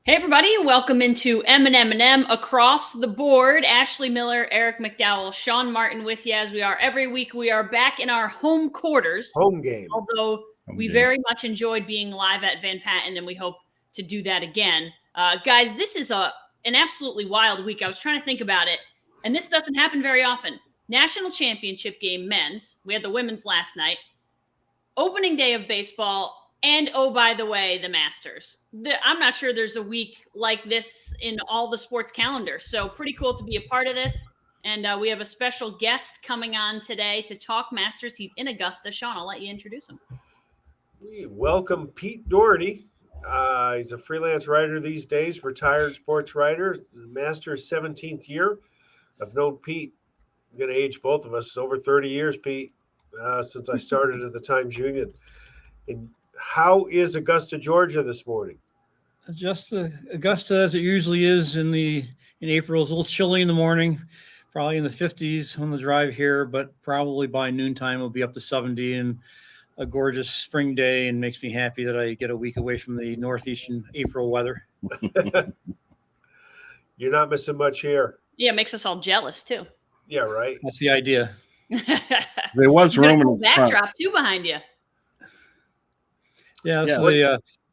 Hey everybody, welcome into M&M across the board. Ashley Miller, Eric McDowell, Sean Martin with you as we are every week. We are back in our home quarters. Home game. Although we very much enjoyed being live at Van Patten, and we hope to do that again. Guys, this is an absolutely wild week. I was trying to think about it, and this doesn't happen very often. National championship game men's. We had the women's last night. Opening day of baseball. And, oh, by the way, the Masters. I'm not sure there's a week like this in all the sports calendars. So pretty cool to be a part of this. And we have a special guest coming on today to talk Masters. He's in Augusta. Sean, I'll let you introduce him. We welcome Pete Dougherty. He's a freelance writer these days, retired sports writer, Masters 17th year. I've known Pete, I'm going to age both of us, over 30 years, Pete, since I started at the Times-Union. And how is Augusta, Georgia this morning? Just Augusta, as it usually is in April, is a little chilly in the morning, probably in the 50s on the drive here, but probably by noontime it'll be up to 70 and a gorgeous spring day, and makes me happy that I get a week away from the northeastern April weather. You're not missing much here. Yeah, it makes us all jealous too. Yeah, right. That's the idea. There was room in the backdrop too behind you. Yeah, so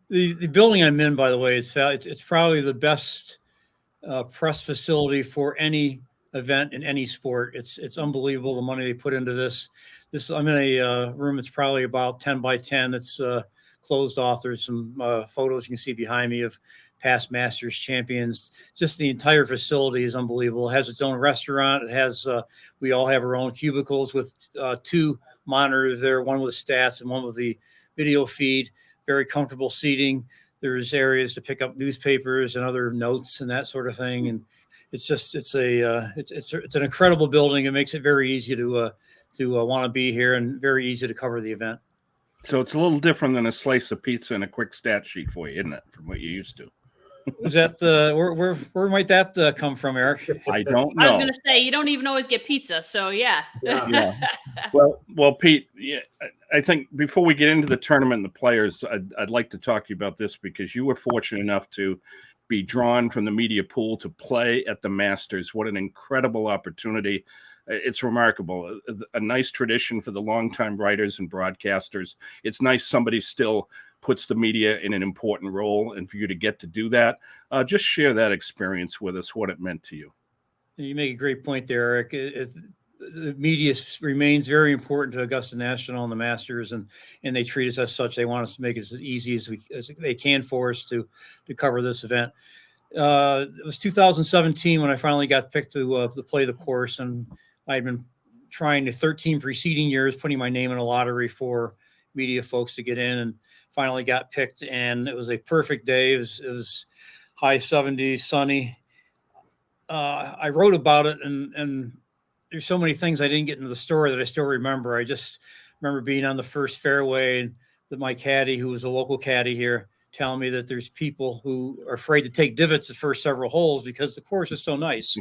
the building I'm in, by the way, it's probably the best press facility for any event in any sport. It's unbelievable the money they put into this. I'm in a room that's probably about 10 by 10. It's closed off. There's some photos you can see behind me of past Masters champions. Just the entire facility is unbelievable. It has its own restaurant. It has we all have our own cubicles with two monitors there, one with stats and one with the video feed. Very comfortable seating. There's areas to pick up newspapers and other notes and that sort of thing. And it's an incredible building. It makes it very easy to want to be here and very easy to cover the event. So it's a little different than a slice of pizza and a quick stat sheet for you, isn't it? From what you're used to. Is that where might that come from, Eric? I don't know. I was going to say you don't even always get pizza, so yeah. Well, Pete, I think before we get into the tournament and the players, I'd like to talk to you about this because you were fortunate enough to be drawn from the media pool to play at the Masters. What an incredible opportunity! It's remarkable. A nice tradition for the longtime writers and broadcasters. It's nice somebody still puts the media in an important role, and for you to get to do that, just share that experience with us, what it meant to you. You make a great point there, Eric. The media remains very important to Augusta National and the Masters, and they treat us as such. They want us to make it as easy as they can for us to cover this event. It was 2017 when I finally got picked to play the course, and I'd been trying the 13 preceding years, putting my name in a lottery for media folks to get in, and finally got picked. And it was a perfect day. It was high 70s, sunny. I wrote about it, and there's so many things I didn't get into the story that I still remember. I just remember being on the first fairway and my caddy, who was a local caddy here, telling me that there's people who are afraid to take divots the first several holes because the course is so nice.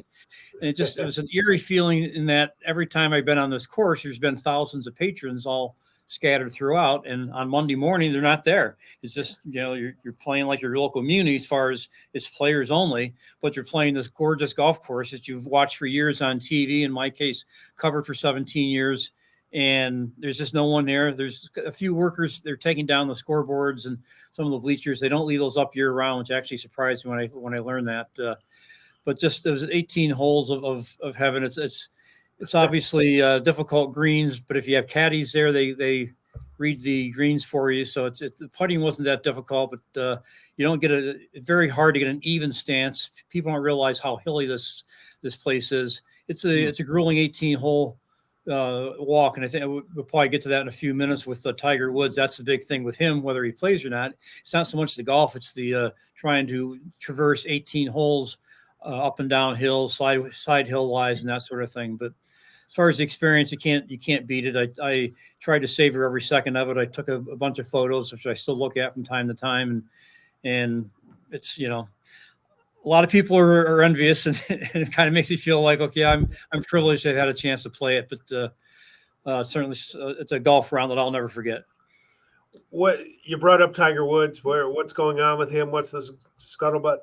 And it was an eerie feeling in that every time I've been on this course, there's been thousands of patrons all scattered throughout, and on Monday morning they're not there. It's just, you're playing like your local muni as far as it's players only, but you're playing this gorgeous golf course that you've watched for years on TV, in my case covered for 17 years, and there's just no one there. There's a few workers, they're taking down the scoreboards and some of the bleachers. They don't leave those up year round, which actually surprised me when I learned that. But just there's 18 holes of heaven. It's obviously difficult greens, but if you have caddies there, they read the greens for you. So the putting wasn't that difficult, but you don't get it's very hard to get an even stance. People don't realize how hilly this place is. It's a grueling 18-hole walk, and I think we'll probably get to that in a few minutes with Tiger Woods. That's the big thing with him, whether he plays or not. It's not so much the golf; it's the trying to traverse 18 holes up and down hills, side hill lies, and that sort of thing. But as far as the experience, you can't beat it. I tried to savor every second of it. I took a bunch of photos, which I still look at from time to time, and it's a lot of people are envious, and it kind of makes me feel like, okay, I'm privileged to have had a chance to play it, but certainly it's a golf round that I'll never forget. What you brought up, Tiger Woods. What's going on with him? What's the scuttlebutt?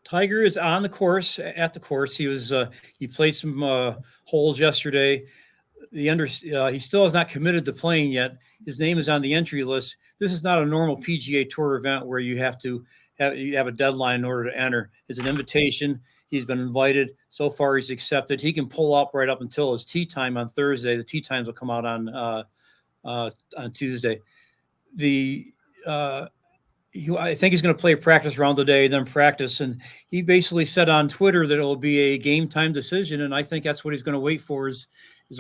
Tiger is on the course. At the course, he played some holes yesterday. He still has not committed to playing yet. His name is on the entry list. This is not a normal PGA Tour event where you have a deadline in order to enter. It's an invitation. He's been invited. So far, he's accepted. He can pull up right up until his tee time on Thursday. The tee times will come out on Tuesday. I think he's going to play a practice round today, then practice. And he basically said on Twitter that it will be a game time decision. And I think that's what he's going to wait for is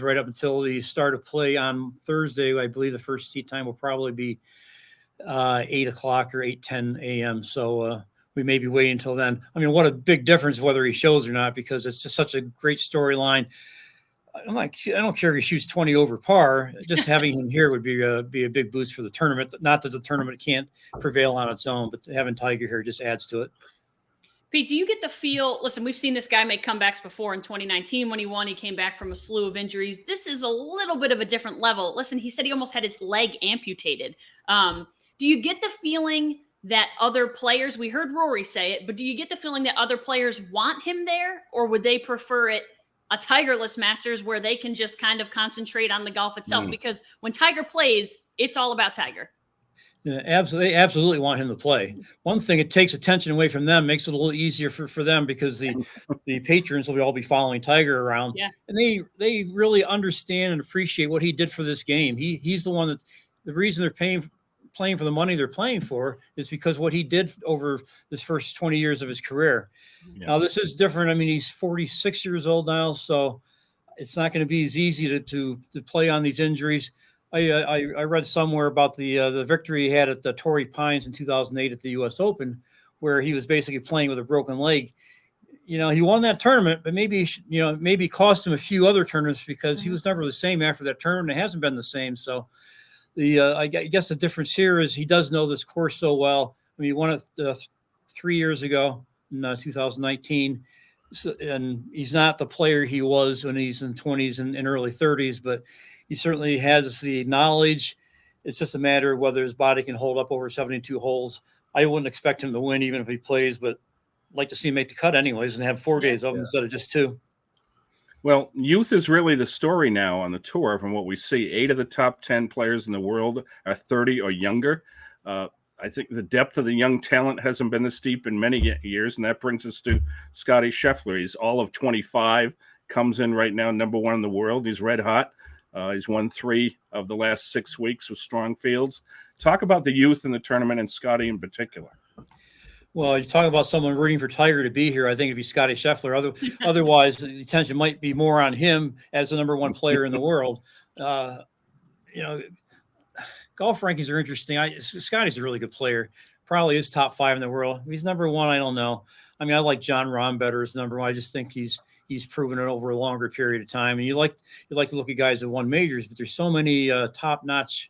right up until the start of play on Thursday. I believe the first tee time will probably be 8 o'clock or 8:10 a.m. So we may be waiting until then. I mean, what a big difference whether he shows or not, because it's just such a great storyline. I don't care if he shoots 20 over par. Just having him here would be a big boost for the tournament. Not that the tournament can't prevail on its own, but having Tiger here just adds to it. Pete, do you get the feel? Listen, we've seen this guy make comebacks before. In 2019 when he won. He came back from a slew of injuries. This is a little bit of a different level. Listen, he said he almost had his leg amputated. Do you get the feeling that other players, we heard Rory say it, but do you get the feeling that other players want him there, or would they prefer it a Tigerless Masters where they can just kind of concentrate on the golf itself? Because when Tiger plays, it's all about Tiger. Yeah, absolutely. They absolutely want him to play. One thing, it takes attention away from them, makes it a little easier for them, because the patrons will all be following Tiger around. Yeah. And they really understand and appreciate what he did for this game. He's the one that the reason they're playing for the money they're playing for is because what he did over this first 20 years of his career. Yeah. Now, this is different. I mean, he's 46 years old now, so it's not going to be as easy to play on these injuries. I read somewhere about the victory he had at the Torrey Pines in 2008 at the U.S. Open, where he was basically playing with a broken leg. You know, he won that tournament, but maybe cost him a few other tournaments, because he was never the same after that tournament. It hasn't been the same. So I guess the difference here is he does know this course so well. I mean, he won it 3 years ago in 2019. So, and he's not the player he was when he's in 20s and early 30s, but he certainly has the knowledge. It's just a matter of whether his body can hold up over 72 holes. I wouldn't expect him to win even if he plays, but I'd like to see him make the cut anyways and have 4 days of them instead of just 2. Well, youth is really the story now on the tour. From what we see, 8 of the top 10 players in the world are 30 or younger. I think the depth of the young talent hasn't been this deep in many years, and that brings us to Scotty Sheffler. He's all of 25, comes in right now number 1 in the world. He's red hot. He's won 3 of the last 6 weeks with strong fields. Talk about the youth in the tournament and Scotty in particular. Well, you talk about someone rooting for Tiger to be here. I think it'd be Scotty Sheffler. Otherwise, the attention might be more on him as the number 1 player in the world. Golf rankings are interesting. Scotty's a really good player. Probably is top 5 in the world. If he's number 1, I don't know. I mean, I like John Rahm better as number 1. I just think he's proven it over a longer period of time. And you like to look at guys that won majors, but there's so many top-notch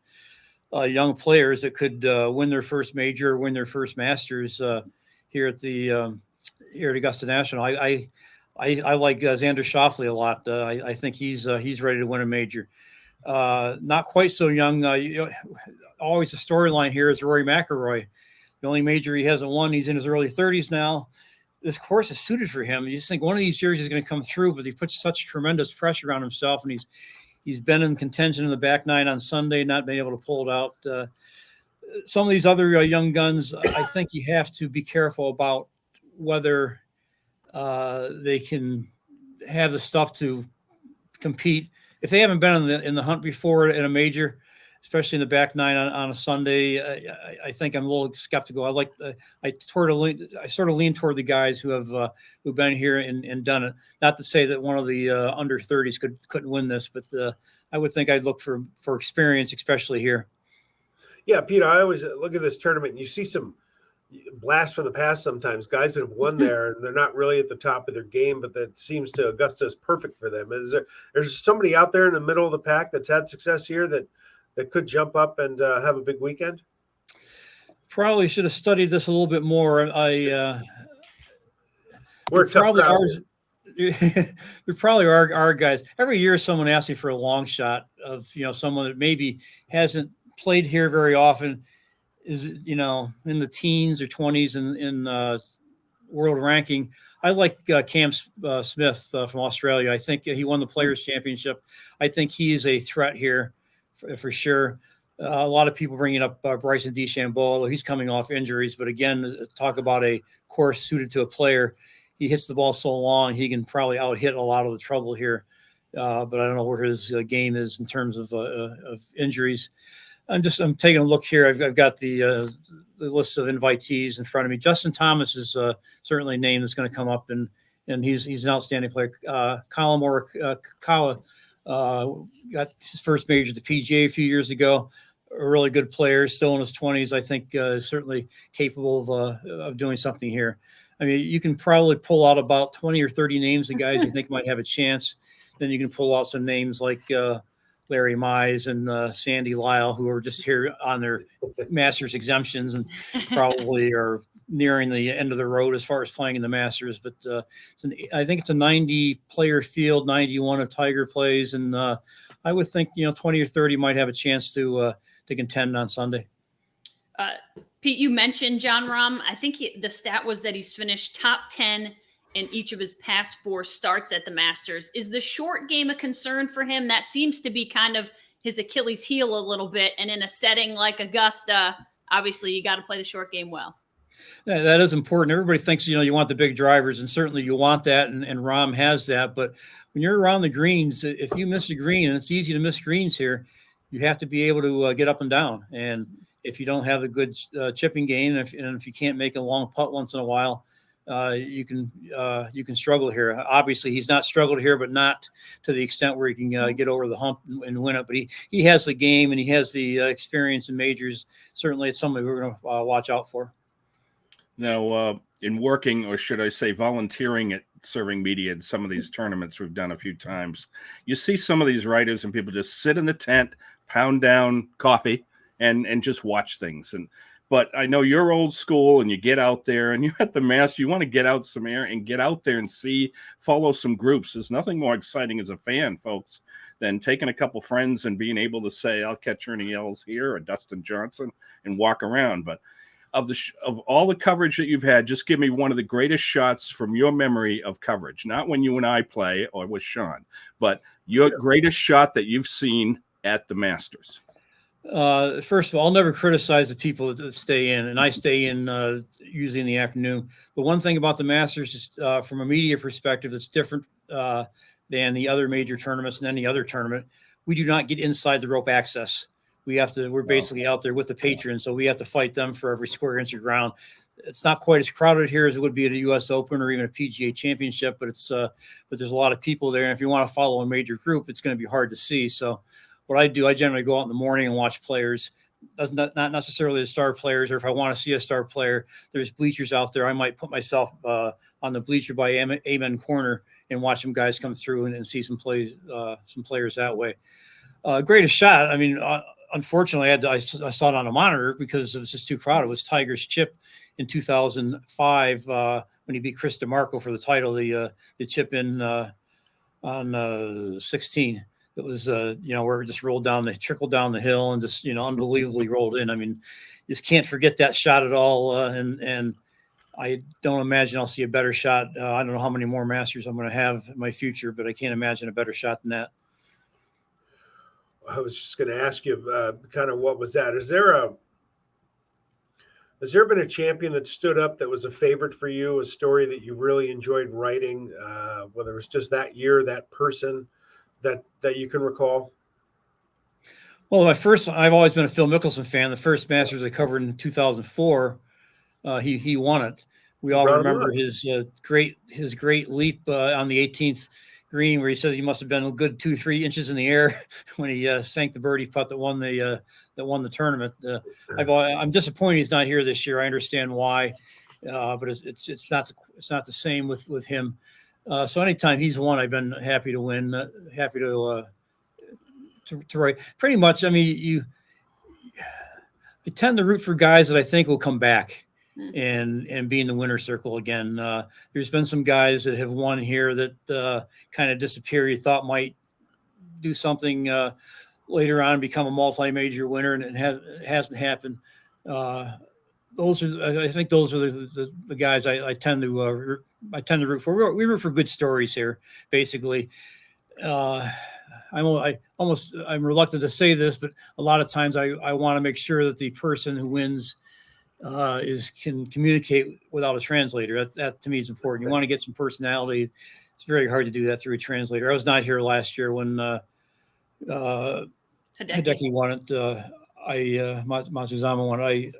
young players that could win their first major, win their first Masters here at Augusta National. I like Xander Schauffele a lot. I think he's ready to win a major. Not quite so young. Always a storyline here is Rory McIlroy. The only major he hasn't won. He's in his early 30s now. This course is suited for him. You just think one of these years is going to come through, but he puts such tremendous pressure on himself, and he's been in contention in the back 9 on Sunday, not being able to pull it out. Some of these other young guns, I think you have to be careful about whether they can have the stuff to compete. If they haven't been in the hunt before in a major, especially in the back 9 on a Sunday, I think I'm a little skeptical. I sort of lean toward the guys who've been here and done it. Not to say that one of the under 30s couldn't win this, but I would think I'd look for experience, especially here. Yeah, Pete, I always look at this tournament and you see some blasts from the past sometimes, guys that have won there and they're not really at the top of their game, but that seems to Augusta is perfect for them. There's somebody out there in the middle of the pack that's had success here that could jump up and have a big weekend? Probably should have studied this a little bit more. We're a tough crowd. There probably are guys. Every year someone asks me for a long shot of someone that maybe hasn't played here very often is, in the teens or 20s in world ranking. I like Cam Smith from Australia. I think he won the Players' Championship. I think he is a threat here for sure. A lot of people bringing up Bryson DeChambeau. He's coming off injuries, but again, talk about a course suited to a player. He hits the ball so long, he can probably out-hit a lot of the trouble here. But I don't know where his game is in terms of injuries. I'm taking a look here. I've got the list of invitees in front of me. Justin Thomas is certainly a name that's going to come up, and he's an outstanding player. Colin Kawa got his first major at the PGA a few years ago. A really good player, still in his 20s. I think certainly capable of doing something here. I mean, you can probably pull out about 20 or 30 names of guys you think might have a chance. Then you can pull out some names like Larry Mize and Sandy Lyle, who are just here on their Masters exemptions and probably are nearing the end of the road as far as playing in the Masters. But I think it's a 90-player field, 91 of Tiger plays, and I would think 20 or 30 might have a chance to contend on Sunday. Pete, you mentioned Jon Rahm. I think the stat was that he's finished top 10 in each of his past 4 starts at the Masters. Is the short game a concern for him? That seems to be kind of his Achilles heel a little bit. And in a setting like Augusta, obviously you got to play the short game well. That is important. Everybody thinks, you want the big drivers, and certainly you want that, and Rahm has that. But when you're around the greens, if you miss a green, and it's easy to miss greens here, you have to be able to get up and down. And if you don't have the good chipping game, and if you can't make a long putt once in a while, you can struggle here. Obviously, he's not struggled here, but not to the extent where he can get over the hump and win it. But he has the game, and he has the experience in majors. Certainly, it's something we're going to watch out for. Now, in working, or should I say volunteering at serving media in some of these tournaments we've done a few times, you see some of these writers and people just sit in the tent, pound down coffee, and just watch things. But I know you're old school, and you get out there, and you're at the Masters. You want to get out some air and get out there and follow some groups. There's nothing more exciting as a fan, folks, than taking a couple friends and being able to say, I'll catch Ernie Els here or Dustin Johnson and walk around. But of all the coverage that you've had, just give me one of the greatest shots from your memory of coverage. Not when you and I play or with Sean, but your greatest shot that you've seen at the Masters. First of all, I'll never criticize the people that stay in, and I stay in usually in the afternoon. The one thing about the Masters is from a media perspective, it's different than the other major tournaments and any other tournament. We do not get inside the rope access. We're basically out there with the patrons, so we have to fight them for every square inch of ground. It's not quite as crowded here as it would be at a U.S. Open or even a PGA Championship, but there's a lot of people there. And if you want to follow a major group, it's going to be hard to see. So what I do, I generally go out in the morning and watch players. Not necessarily the star players, or if I want to see a star player, there's bleachers out there. I might put myself on the bleacher by Amen Corner and watch some guys come through and see some players that way. Greatest shot, I mean, unfortunately, I saw it on a monitor because it was just too crowded. It was Tiger's chip in 2005 when he beat Chris DeMarco for the title. The chip in on 16. It was where it just trickled down the hill and just unbelievably rolled in. I mean, just can't forget that shot at all. And I don't imagine I'll see a better shot. I don't know how many more Masters I'm going to have in my future, but I can't imagine a better shot than that. I was just going to ask you kind of what was that? Has there been a champion that stood up that was a favorite for you, a story that you really enjoyed writing, whether it was just that year, that person that you can recall? Well, I've always been a Phil Mickelson fan. The first Masters I covered in 2004, he won it. We all remember his great leap on the 18th green, where he says he must have been a good 2-3 inches in the air when he sank the birdie putt that won the tournament. I'm disappointed he's not here this year. I understand why, but it's not the same with him. So anytime he's won, I've been happy to win, happy to write. Pretty much, I mean, I tend to root for guys that I think will come back and be in the winner's circle again. There's been some guys that have won here that kind of disappear. You thought might do something later on become a multi-major winner, and it hasn't happened. I think those are the guys I tend to root for. We root for good stories here, basically. I'm reluctant to say this, but a lot of times I want to make sure that the person who wins can communicate without a translator. That to me is important. You want to get some personality. It's very hard to do that through a translator. I was not here last year when Hideki won it. Matsuzama won it.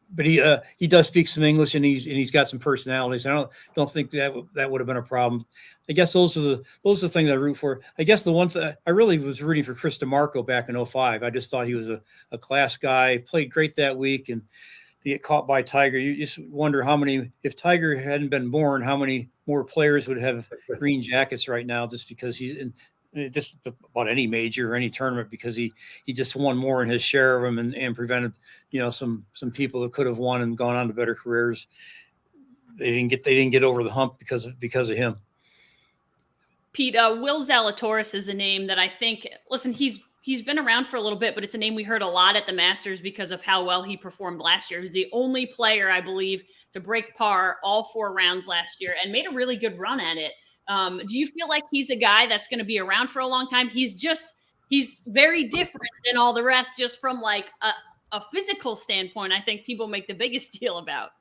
But he does speak some English, and he's got some personalities. I don't think that would have been a problem. I guess those are the things I root for. I guess the one thing I really was rooting for Chris DeMarco back in 2005. I just thought he was a class guy, played great that week, and to get caught by Tiger. You just wonder if Tiger hadn't been born, how many more players would have green jackets right now, just because he's in just about any major or any tournament, because he just won more in his share of them and prevented, some people that could have won and gone on to better careers. They didn't get over the hump because of him. Pete, Will Zalatoris is a name that I think, listen, he's been around for a little bit, but it's a name we heard a lot at the Masters because of how well he performed last year. He was the only player, I believe, to break par all 4 rounds last year and made a really good run at it. Do you feel like he's a guy that's going to be around for a long time? He's very different than all the rest, just from like a physical standpoint. I think people make the biggest deal about.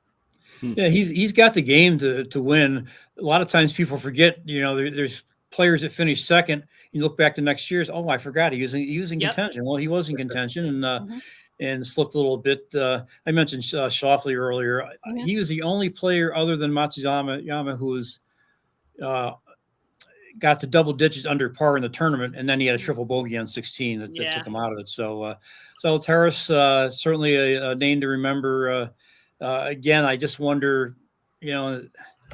Yeah, he's got the game to win. A lot of times people forget, there's players that finish second. You look back to next year's, I forgot he was in contention. Well, he was in contention and slipped a little bit. I mentioned Schauffele earlier. Mm-hmm. He was the only player other than Matsuyama who was got to double digits under par in the tournament, and then he had a triple bogey on 16 that took him out of it. So Zalatoris, certainly a name to remember. Again, I just wonder,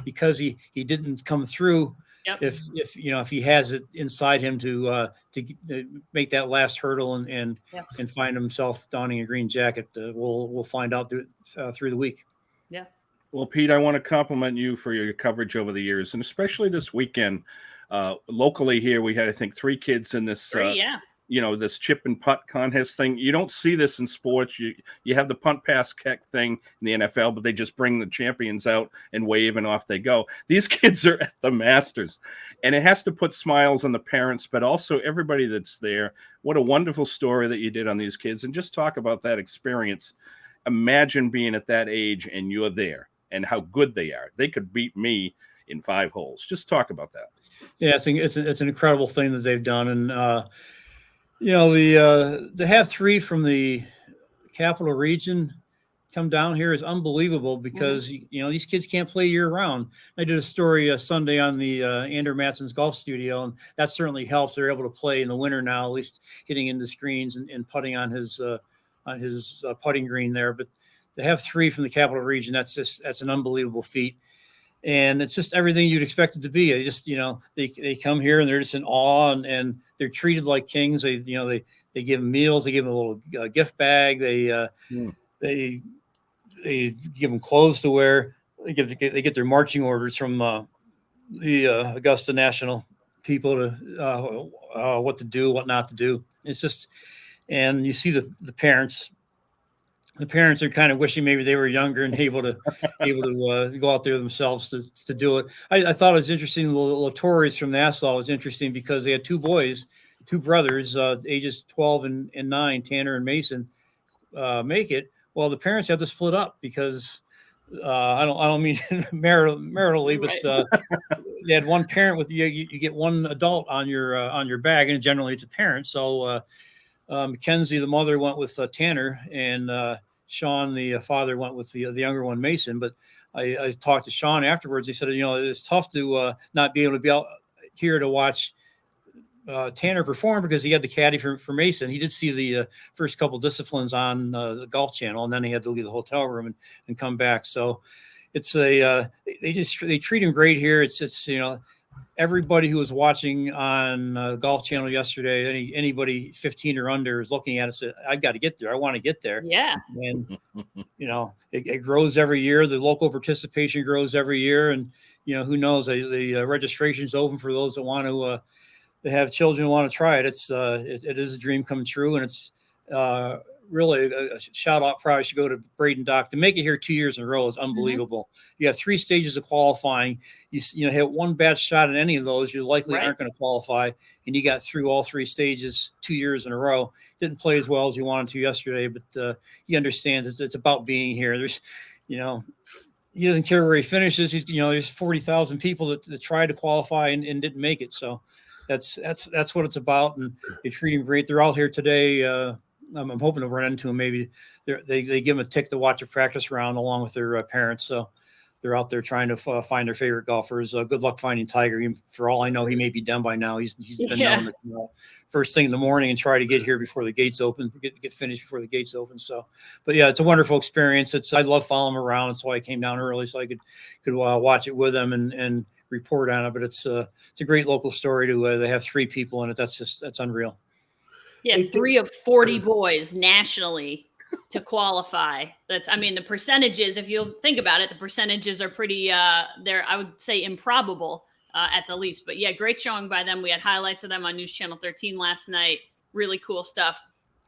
because he didn't come through. Yep. If he has it inside him to make that last hurdle and find himself donning a green jacket, we'll find out through the week. Yeah. Well, Pete, I want to compliment you for your coverage over the years, and especially this weekend. Locally here, we had, I think, 3 kids in this. This chip and putt contest thing. You don't see this in sports. You have the punt pass kick thing in the NFL, but they just bring the champions out and wave and off they go. These kids are at the Masters, and it has to put smiles on the parents, but also everybody that's there. What a wonderful story that you did on these kids, and just talk about that experience. Imagine being at that age and you're there and how good they are. They could beat me in 5 holes. Just talk about that. Yeah, I think it's an incredible thing that they've done. And, to have 3 from the capital region come down here is unbelievable because, these kids can't play year round. I did a story Sunday on the Andrew Matson's golf studio, and that certainly helps. They're able to play in the winter now, at least hitting into screens and putting on his putting green there. But to have 3 from the capital region, that's an unbelievable feat. And it's just everything you'd expect it to be. They just, they come here and they're just in awe and they're treated like kings. They give them meals. They give them a little gift bag. They give them clothes to wear. They get their marching orders from the Augusta National people to what to do, what not to do. It's just, and you see the parents. The parents are kind of wishing maybe they were younger and able to go out there themselves to do it. I thought it was interesting. The Latoris from Nassau was interesting because they had 2 boys, 2 brothers, ages 12 and 9, Tanner and Mason, make it. Well, the parents had to split up because I don't mean maritally, but they had one parent with you. You get one adult on your bag, and generally it's a parent. So. Mackenzie, the mother, went with Tanner, and Sean, the father, went with the younger one, Mason. But I talked to Sean afterwards. He said, it's tough to not be able to be out here to watch Tanner perform because he had the caddy for Mason. He did see the first couple disciplines on the Golf Channel, and then he had to leave the hotel room and come back. So it's they treat him great here. It's everybody who was watching on Golf Channel yesterday, anybody 15 or under is looking at it, said, I've got to get there. I want to get there. Yeah. And, it grows every year. The local participation grows every year. And, who knows, the registration's open for those that want they have children who want to try it. It is a dream come true, and it's really a shout out. Probably should go to Braden Dock to make it here 2 years in a row is unbelievable. You have 3 stages of qualifying. You hit one bad shot in any of those, you likely aren't going to qualify. And you got through all 3 stages 2 years in a row. Didn't play as well as you wanted to yesterday, but he understands it's about being here. There's, he doesn't care where he finishes. There's 40,000 people that tried to qualify and didn't make it. So that's what it's about. And they treat him great. They're out here today. I'm hoping to run into them. Maybe they give them a tick to watch a practice round along with their parents. So they're out there trying to find their favorite golfers. Good luck finding Tiger. For all I know, he may be done by now. He's been known to first thing in the morning and try to get here before the gates open, get finished before the gates open. So, but yeah, it's a wonderful experience. I love following him around. That's why I came down early so I could watch it with him and report on it. But it's a great local story to they have 3 people in it. That's unreal. Yeah, 3 of 40 boys nationally to qualify. The percentages, if you think about it, the percentages are pretty, they're, I would say, improbable at the least. But yeah, great showing by them. We had highlights of them on News Channel 13 last night. Really cool stuff.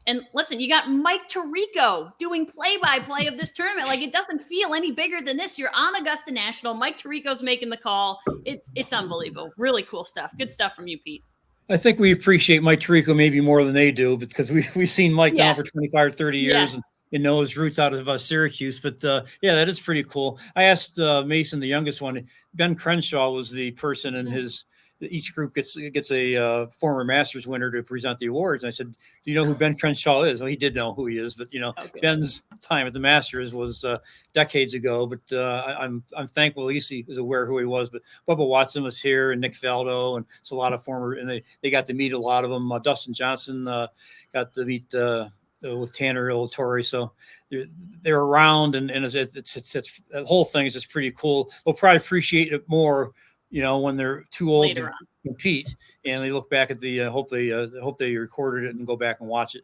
And listen, you got Mike Tirico doing play-by-play of this tournament. Like, it doesn't feel any bigger than this. You're on Augusta National. Mike Tirico's making the call. It's unbelievable. Really cool stuff. Good stuff from you, Pete. I think we appreciate Mike Tirico maybe more than they do because we've seen Mike now for 25 or 30 years and know his roots out of Syracuse. But that is pretty cool. I asked Mason, the youngest one. Ben Crenshaw was the person in each group gets a former Masters winner to present the awards. And I said, do you know who Ben Crenshaw is? Well, he did know who he is, but Ben's time at the Masters was decades ago. But I'm thankful at least he was aware who he was. But Bubba Watson was here, and Nick Faldo, and it's a lot of former, and they got to meet a lot of them. Dustin Johnson got to meet with Tanner Ilatori, so they're around, and it's the whole thing is just pretty cool. They'll probably appreciate it more, when they're too old to compete, and they look back at the hope they recorded it and go back and watch it.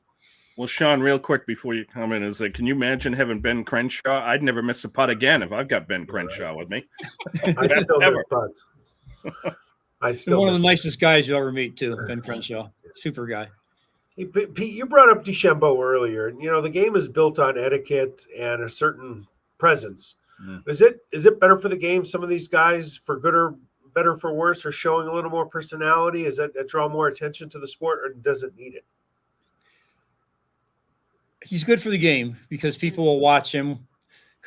Well, Sean, real quick before you comment, is can you imagine having Ben Crenshaw? I'd never miss a putt again if I've got Ben Crenshaw with me. I still miss putts. One of the nicest guys you'll ever meet, too, Ben Crenshaw. Super guy. Hey, Pete, you brought up DeChambeau earlier. The game is built on etiquette and a certain presence. Is it better for the game? Some of these guys, for good or better for worse, are showing a little more personality. Is that draw more attention to the sport, or does it need it? He's good for the game because people will watch him.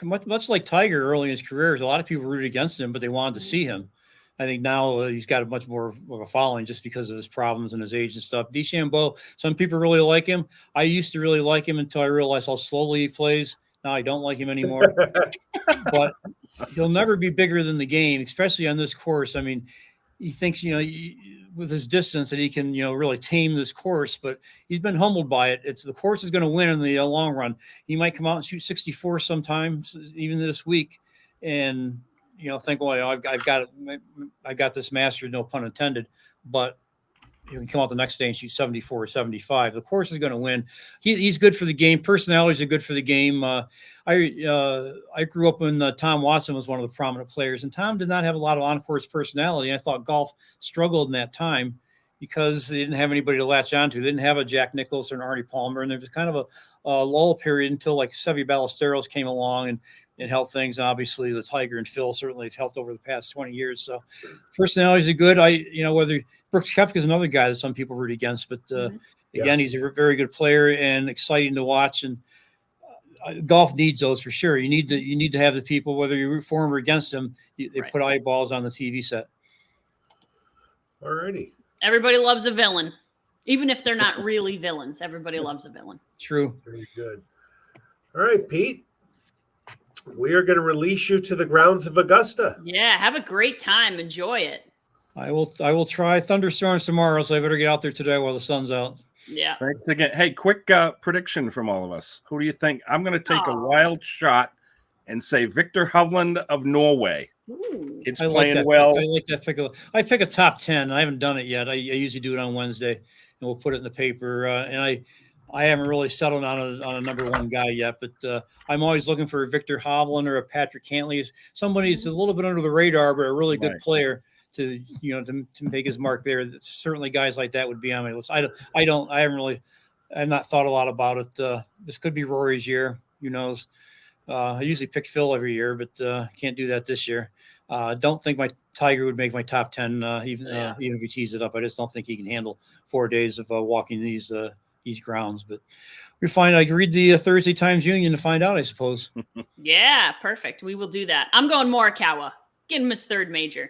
Much like Tiger early in his career, a lot of people rooted against him, but they wanted to see him. I think now he's got a much more of a following just because of his problems and his age and stuff. DeChambeau, some people really like him. I used to really like him until I realized how slowly he plays. Now I don't like him anymore. But he'll never be bigger than the game, especially on this course. I mean, he thinks, with his distance that he can, really tame this course, but he's been humbled by it. The course is going to win in the long run. He might come out and shoot 64 sometimes, even this week, and think, well, I've got this master, no pun intended, but you can come out the next day and shoot 74 or 75. The course is going to win. He's good for the game. Personalities are good for the game. I grew up when Tom Watson was one of the prominent players, and Tom did not have a lot of on-course personality. I thought golf struggled in that time because they didn't have anybody to latch onto. They didn't have a Jack Nicklaus or an Arnie Palmer, and there was kind of a lull period until like Seve Ballesteros came along and helped things. Obviously, the Tiger and Phil certainly have helped over the past 20 years. So personalities are good. Whether Brooks Koepka is another guy that some people root against, but again, he's a very good player and exciting to watch. And golf needs those for sure. You need to have the people, whether you root for him or against him, they put eyeballs on the TV set. All righty. Everybody loves a villain, even if they're not really villains. Everybody loves a villain. True. Very good. All right, Pete. We are going to release you to the grounds of Augusta. Yeah, have a great time. Enjoy it. I will try thunderstorms tomorrow, so I better get out there today while the sun's out. Yeah. Thanks again. Hey, quick prediction from all of us. Who do you think? I'm going to take a wild shot and say Victor Hovland of Norway. Ooh. It's I playing like well. I like that pick. I pick a top 10. I haven't done it yet. I usually do it on Wednesday, and we'll put it in the paper. And I haven't really settled on a number one guy yet, but I'm always looking for a Victor Hovland or a Patrick Cantley, somebody that's a little bit under the radar, but a really good player to make his mark there. Certainly guys like that would be on my list. I've not thought a lot about it. This could be Rory's year. Who knows? I usually pick Phil every year, but can't do that this year. Don't think my Tiger would make my top 10, even if he tees it up. I just don't think he can handle 4 days of walking these grounds. But we find I can read the Thursday Times Union to find out, I suppose. Yeah, perfect. We will do that. I'm going Morikawa. Get him his third major.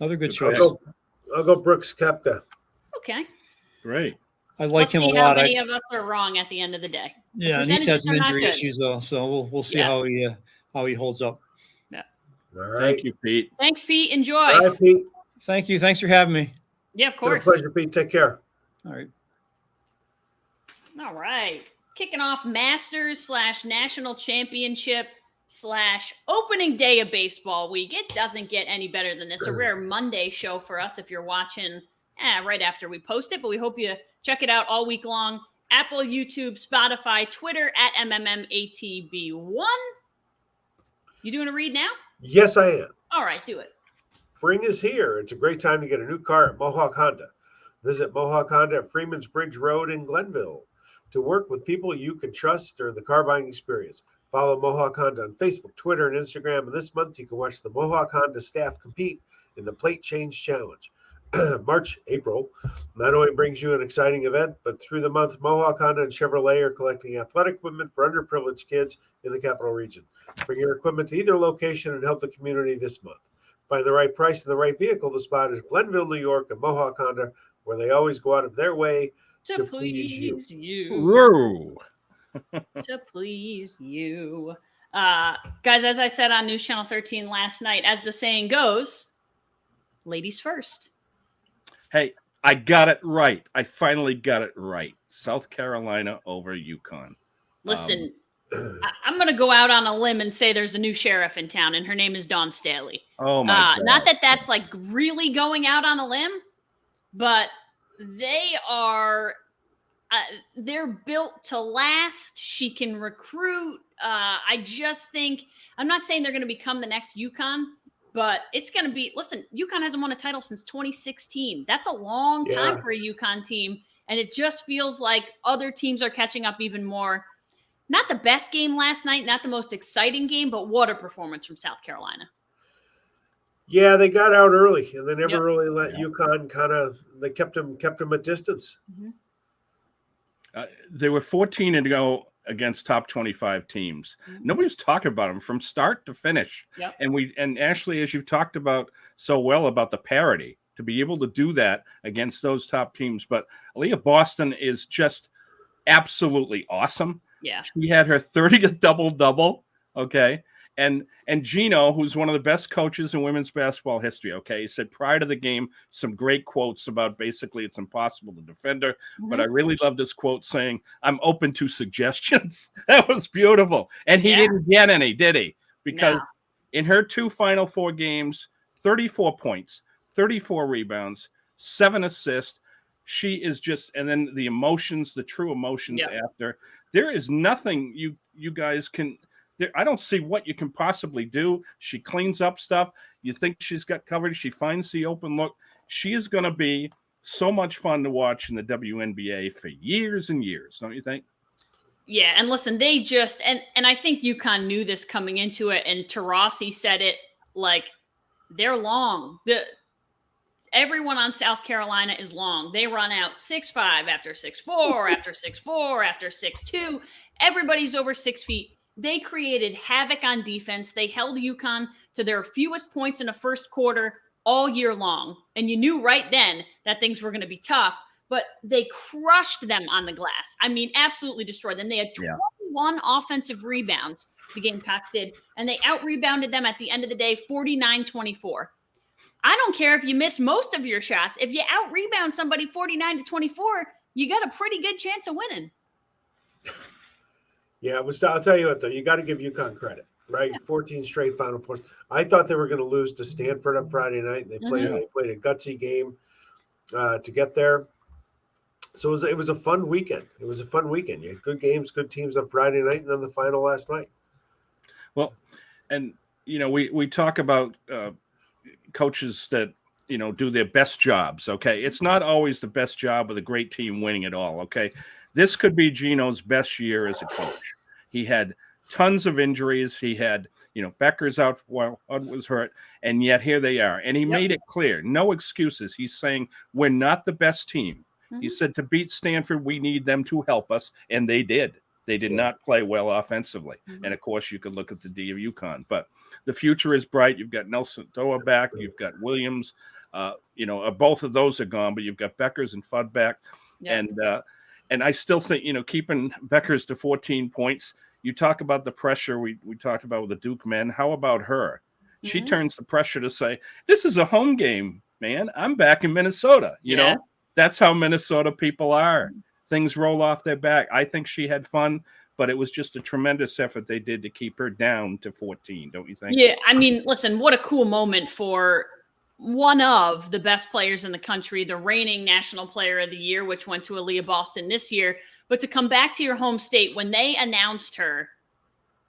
Another good choice. I'll go Brooks Koepka. Okay. Great. I like Let's him a see lot. how many of us are wrong at the end of the day. Yeah, and he's had some injury issues though, so we'll see how he holds up. Yeah. All right. Thank you, Pete. Thanks, Pete. Enjoy. All right, Pete. Thank you. Thanks for having me. Yeah, of It's been a course. pleasure, Pete. Take care. All right. All right. Kicking off Masters / National Championship / opening day of baseball week. It doesn't get any better than this. A rare Monday show for us if you're watching right after we post it, but we hope you check it out all week long. Apple, YouTube, Spotify, Twitter at MMMATB1. You doing a read now? Yes, I am. All right, do it. Spring is here. It's a great time to get a new car at Mohawk Honda. Visit Mohawk Honda at Freeman's Bridge Road in Glenville to work with people you can trust during the car buying experience. Follow Mohawk Honda on Facebook, Twitter, and Instagram. And this month, you can watch the Mohawk Honda staff compete in the Plate Change Challenge. April not only brings you an exciting event, but through the month, Mohawk Honda and Chevrolet are collecting athletic equipment for underprivileged kids in the capital region. Bring your equipment to either location and help the community this month. Find the right price and the right vehicle. The spot is Glenville, New York, and Mohawk Honda, where they always go out of their way to please you. Whoa. To please you. Guys, as I said on News Channel 13 last night, as the saying goes, ladies first. Hey, I got it right. I finally got it right. South Carolina over UConn. Listen, I'm going to go out on a limb and say there's a new sheriff in town, and her name is Dawn Staley. Oh, my God. Not that that's like really going out on a limb, but they are they're built to last. She can recruit. I just think, I'm not saying they're going to become the next UConn, but it's going to be, listen, UConn hasn't won a title since 2016. That's a long time for a UConn team. And it just feels like other teams are catching up even more. Not the best game last night, not the most exciting game, but what a performance from South Carolina. Yeah, they got out early, and they never really let UConn they kept them at distance. Mm-hmm. They were 14-0 against top 25 teams. Mm-hmm. Nobody was talking about them from start to finish. Yep. And Ashley, as you've talked about so well about the parity, to be able to do that against those top teams. But Aaliyah Boston is just absolutely awesome. Yeah. She had her 30th double-double, okay? And Gino, who's one of the best coaches in women's basketball history, okay, he said prior to the game some great quotes about basically it's impossible to defend her. Mm-hmm. But I really love this quote saying, "I'm open to suggestions." That was beautiful. And he didn't get any, did he? Because in her 2 Final Four games, 34 points, 34 rebounds, 7 assists. She is just, and then the emotions, the true emotions after. There is nothing you guys can. I don't see what you can possibly do. She cleans up stuff. You think she's got covered. She finds the open look. She is going to be so much fun to watch in the WNBA for years and years, don't you think? Yeah, and listen, they just and I think UConn knew this coming into it, and Taurasi said it like they're long. Everyone on South Carolina is long. They run out 6'5", after 6'4", after 6'4", after 6'2". Everybody's over 6 feet. They created havoc on defense. They held UConn to their fewest points in the first quarter all year long. And you knew right then that things were going to be tough, but they crushed them on the glass. I mean, absolutely destroyed them. They had 21 offensive rebounds, the Gamecocks did, and they out-rebounded them at the end of the day 49-24. I don't care if you miss most of your shots. If you out-rebound somebody 49-24, you got a pretty good chance of winning. Yeah, I'll tell you what, though, you got to give UConn credit, right? Yeah. 14 straight Final Fours. I thought they were going to lose to Stanford on Friday night. They played a gutsy game to get there. So it was a fun weekend. It was a fun weekend. You had good games, good teams on Friday night, and then the final last night. Well, and, we talk about coaches that do their best jobs. Okay. It's not always the best job with a great team winning it all. Okay. This could be Gino's best year as a coach. He had tons of injuries. He had, Becker's out while Hud was hurt, and yet here they are. And he made it clear, no excuses. He's saying we're not the best team. Mm-hmm. He said to beat Stanford, we need them to help us, and they did. They did not play well offensively. Mm-hmm. And, of course, you could look at the D of UConn. But the future is bright. You've got Nelson Doa back. You've got Williams. Both of those are gone, but you've got Beckers and Fudd back. Yep. And I still think, keeping Beckers to 14 points, you talk about the pressure we talked about with the Duke men. How about her? Mm-hmm. She turns the pressure to say, this is a home game, man. I'm back in Minnesota. You know, that's how Minnesota people are. Things roll off their back. I think she had fun, but it was just a tremendous effort they did to keep her down to 14, don't you think? Yeah, I mean, listen, what a cool moment for one of the best players in the country, the reigning National Player of the Year, which went to Aaliyah Boston this year. But to come back to your home state, when they announced her,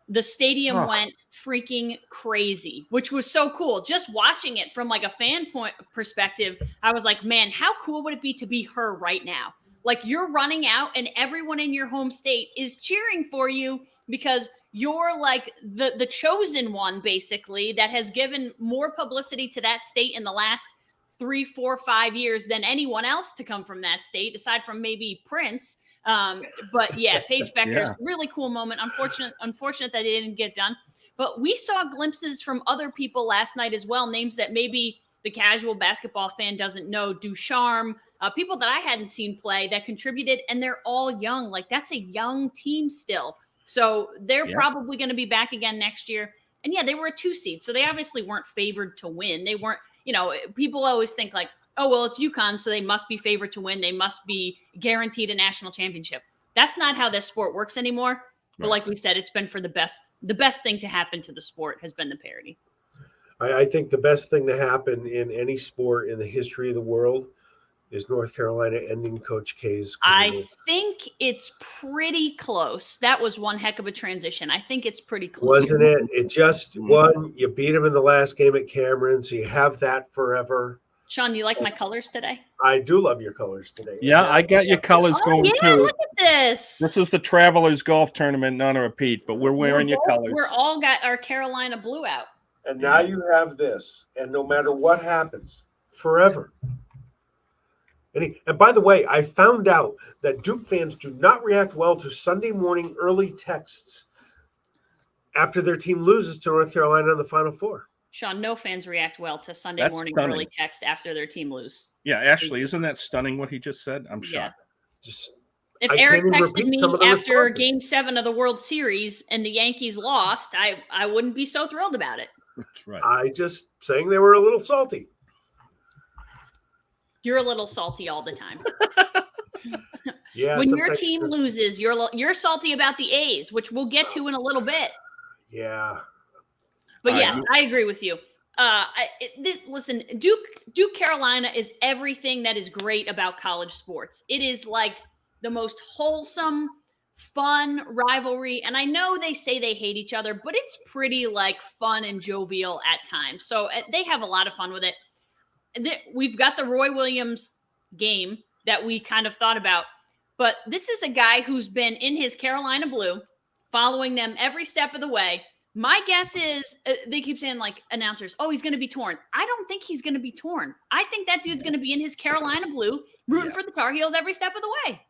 the stadium went freaking crazy, which was so cool. Just watching it from like a fan point perspective, I was like, man, how cool would it be to be her right now? Like you're running out and everyone in your home state is cheering for you because you're like the chosen one, basically, that has given more publicity to that state in the last 3, 4, 5 years than anyone else to come from that state, aside from maybe Prince. But yeah, Paige Becker's really cool moment. Unfortunate that it didn't get done. But we saw glimpses from other people last night as well, names that maybe the casual basketball fan doesn't know. Ducharme, people that I hadn't seen play that contributed, and they're all young. Like that's a young team still. So they're probably going to be back again next year. And yeah, they were a 2 seed. So they obviously weren't favored to win. They weren't, people always think like, oh, well, it's UConn, so they must be favored to win. They must be guaranteed a national championship. That's not how this sport works anymore. But like we said, it's been for the best thing to happen to the sport has been the parity. I think the best thing to happen in any sport in the history of the world is North Carolina ending Coach K's career. I think it's pretty close. That was one heck of a transition. I think it's pretty close. Wasn't it? It just won. You beat him in the last game at Cameron, so you have that forever. Sean, you like my colors today? I do love your colors today. Yeah, I got your colors going too. Look at this. This is the Travelers Golf Tournament, none or a Pete, but we're wearing your colors. We're all got our Carolina blue out. And now you have this, and no matter what happens, forever. And by the way, I found out that Duke fans do not react well to Sunday morning early texts after their team loses to North Carolina in the Final Four. Sean, no fans react well to Sunday morning early text after their team lose. Yeah, Ashley, isn't that stunning what he just said? I'm shocked. If Eric texted me after Game 7 of the World Series and the Yankees lost, I wouldn't be so thrilled about it. That's right. I just saying they were a little salty. You're a little salty all the time. Yeah. When your team loses, you're salty about the A's, which we'll get to in a little bit. Yeah. But yes, I agree with you. Listen, Duke Carolina is everything that is great about college sports. It is like the most wholesome, fun rivalry. And I know they say they hate each other, but it's pretty like fun and jovial at times. So they have a lot of fun with it. We've got the Roy Williams game that we kind of thought about, but this is a guy who's been in his Carolina blue, following them every step of the way. My guess is they keep saying like announcers, oh, he's going to be torn. I don't think he's going to be torn. I think that dude's going to be in his Carolina blue, rooting for the Tar Heels every step of the way.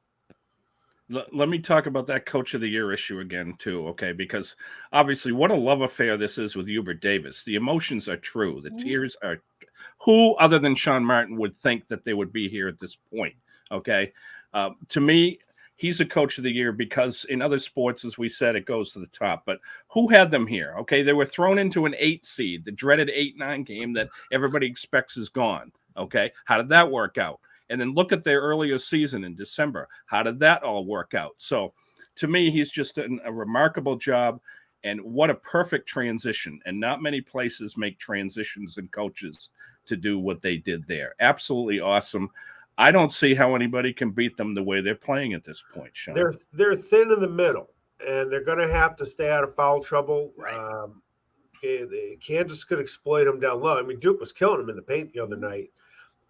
Let me talk about that Coach of the Year issue again, too, okay? Because obviously what a love affair this is with Hubert Davis. The emotions are true. The tears are – who other than Sean Martin would think that they would be here at this point, okay? To me, he's a Coach of the Year because in other sports, as we said, it goes to the top. But who had them here, okay? They were thrown into an 8 seed, the dreaded 8-9 game that everybody expects is gone, okay? How did that work out? And then look at their earlier season in December. How did that all work out? So to me, he's just done a remarkable job. And what a perfect transition. And not many places make transitions and coaches to do what they did there. Absolutely awesome. I don't see how anybody can beat them the way they're playing at this point, Sean. They're thin in the middle, and they're going to have to stay out of foul trouble. Right. Kansas could exploit them down low. I mean, Duke was killing them in the paint the other night,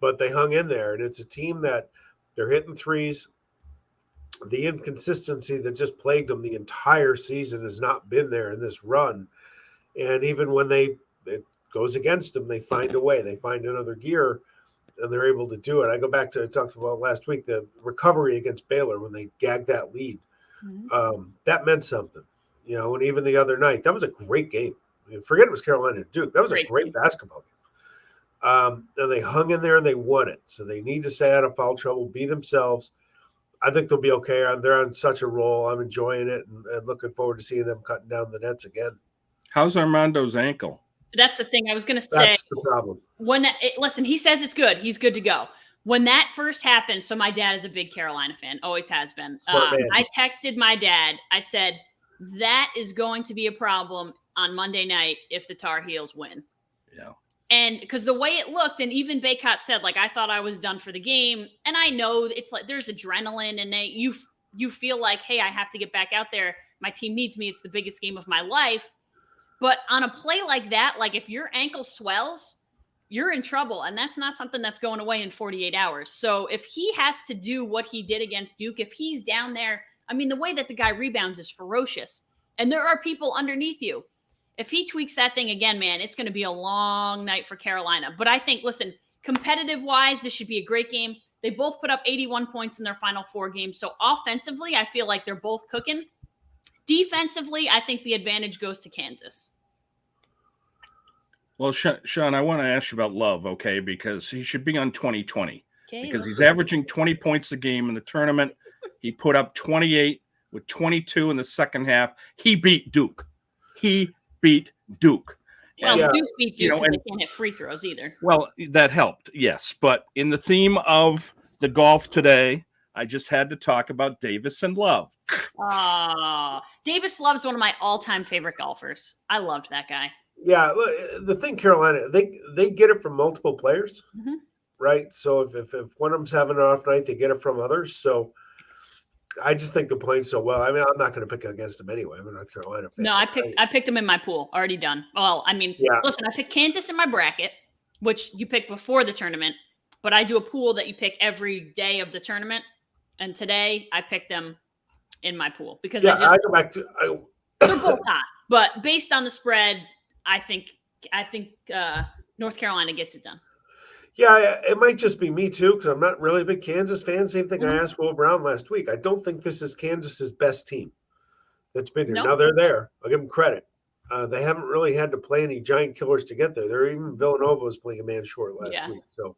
but they hung in there. And it's a team that they're hitting threes. The inconsistency that just plagued them the entire season has not been there in this run. And even when it goes against them, they find a way. They find another gear, and they're able to do it. I go back to I talked about last week, the recovery against Baylor when they gagged that lead. That meant something, and even the other night, that was a great game. I mean, forget it was Carolina and Duke. That was a great basketball game. And they hung in there and they won it. So they need to stay out of foul trouble, be themselves. I think they'll be okay. They're on such a roll. I'm enjoying it and looking forward to seeing them cutting down the nets again. How's Armando's ankle? That's the thing I was going to say. That's the problem. Listen, he says it's good. He's good to go. When that first happened, so my dad is a big Carolina fan, always has been. I texted my dad. I said, that is going to be a problem on Monday night if the Tar Heels win. Yeah. And because the way it looked, and even Baycott said, I thought I was done for the game. And I know it's like there's adrenaline, and you feel like, hey, I have to get back out there. My team needs me. It's the biggest game of my life. But on a play like that, if your ankle swells, you're in trouble. And that's not something that's going away in 48 hours. So if he has to do what he did against Duke, if he's down there, I mean, the way that the guy rebounds is ferocious. And there are people underneath you. If he tweaks that thing again, man, it's going to be a long night for Carolina. But I think, listen, competitive-wise, this should be a great game. They both put up 81 points in their final 4 games. So offensively, I feel like they're both cooking. Defensively, I think the advantage goes to Kansas. Well, Sean, I want to ask you about Love, okay, because he should be on 2020. Okay, because he's averaging 20 points a game in the tournament. He put up 28 with 22 in the second half. He beat Duke. Well, Duke beat Duke because they can't hit free throws either. Well, that helped, yes. But in the theme of the golf today, I just had to talk about Davis and Love. Davis Love's one of my all-time favorite golfers. I loved that guy. Yeah, look, the thing, Carolina, they get it from multiple players, right? So if one of them's having an off night, they get it from others. So I just think they're playing so well. I mean, I'm not going to pick against them anyway. I'm a North Carolina fan. No, I picked them in my pool. Already done. Well, I mean, Listen, I picked Kansas in my bracket, which you pick before the tournament, but I do a pool that you pick every day of the tournament. And today I picked them in my pool because I go back to they're both hot. But based on the spread, I think North Carolina gets it done. Yeah, it might just be me too, because I'm not really a big Kansas fan. Same thing I asked Will Brown last week. I don't think this is Kansas's best team that's been here. Nope. Now they're there. I'll give them credit. They haven't really had to play any giant killers to get there. They're even Villanova was playing a man short last week. So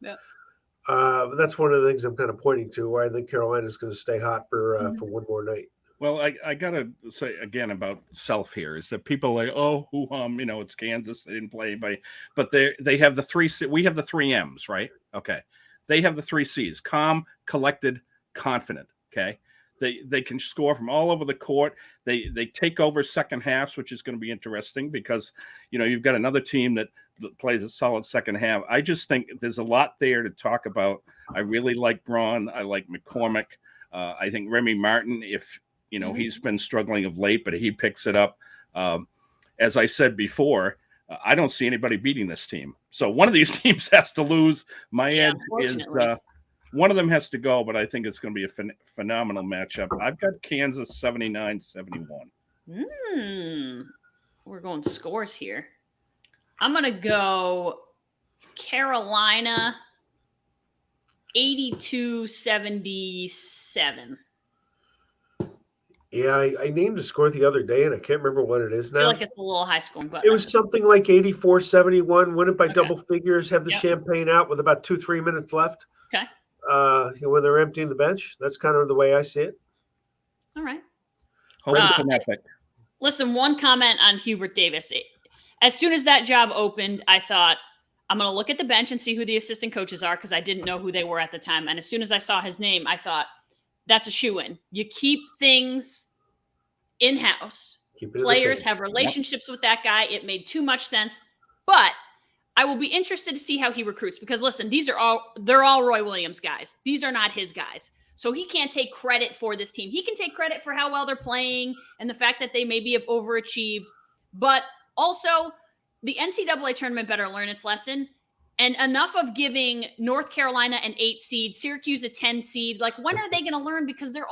that's one of the things I'm kind of pointing to where I think Carolina's going to stay hot for one more night. Well, I gotta say again about self here is that people are like, it's Kansas. They didn't play anybody, but they have the 3 C. We have the 3 M's, right? Okay, they have the 3 C's: calm, collected, confident. Okay, they can score from all over the court. They take over second halves, which is going to be interesting because you've got another team that plays a solid second half. I just think there's a lot there to talk about. I really like Braun. I like McCormick. I think Remy Martin, if he's been struggling of late, but he picks it up. As I said before, I don't see anybody beating this team. So one of these teams has to lose. My edge is one of them has to go, but I think it's going to be a phenomenal matchup. I've got Kansas 79-71. We're going scores here. I'm going to go Carolina 82-77. Yeah, I named a score the other day, and I can't remember what it is now. I feel like it's a little high scoring, but it was something like 84-71. Win it by double figures. Have the champagne out with about 2-3 minutes left. Okay. When they're emptying the bench, that's kind of the way I see it. All right. It's an epic. Listen, one comment on Hubert Davis. As soon as that job opened, I thought I'm going to look at the bench and see who the assistant coaches are because I didn't know who they were at the time. And as soon as I saw his name, I thought, that's a shoo-in. You keep things in-house. Players have relationships with that guy. It made too much sense. But I will be interested to see how he recruits because, listen, they're all Roy Williams guys. These are not his guys. So he can't take credit for this team. He can take credit for how well they're playing and the fact that they maybe have overachieved. But also, the NCAA tournament better learn its lesson. And enough of giving North Carolina an 8 seed, Syracuse a 10 seed. Like, when are they going to learn? Because they're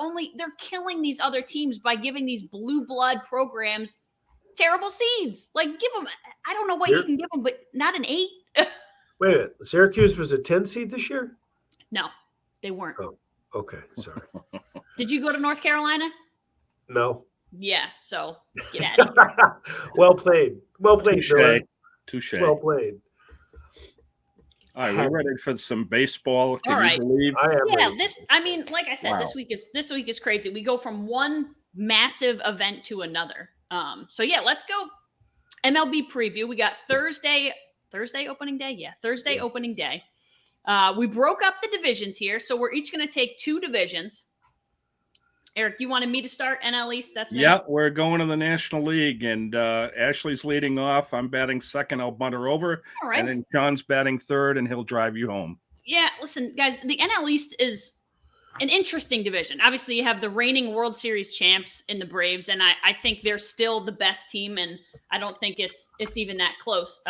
killing these other teams by giving these blue blood programs terrible seeds. Like, give them, I don't know what you can give them, but not an 8. Wait a minute. Syracuse was a 10 seed this year? No, they weren't. Oh, okay. Sorry. Did you go to North Carolina? No. Yeah, so get out of here. Well played. Well played, Touche. Well played. All right, we're ready for some baseball. Can you believe? I am ready. Like I said, Wow. this week is crazy. We go from one massive event to another. So yeah, let's go MLB preview. We got Thursday opening day. Yeah, Thursday opening day. We broke up the divisions here, so we're each going to take 2 divisions. Eric, you wanted me to start NL East? That's me. Yeah, we're going to the National League, and Ashley's leading off. I'm batting second. I'll bunt her over. All right. And then John's batting third, and he'll drive you home. Yeah, listen, guys, the NL East is an interesting division. Obviously, you have the reigning World Series champs in the Braves, and I think they're still the best team, and I don't think it's even that close.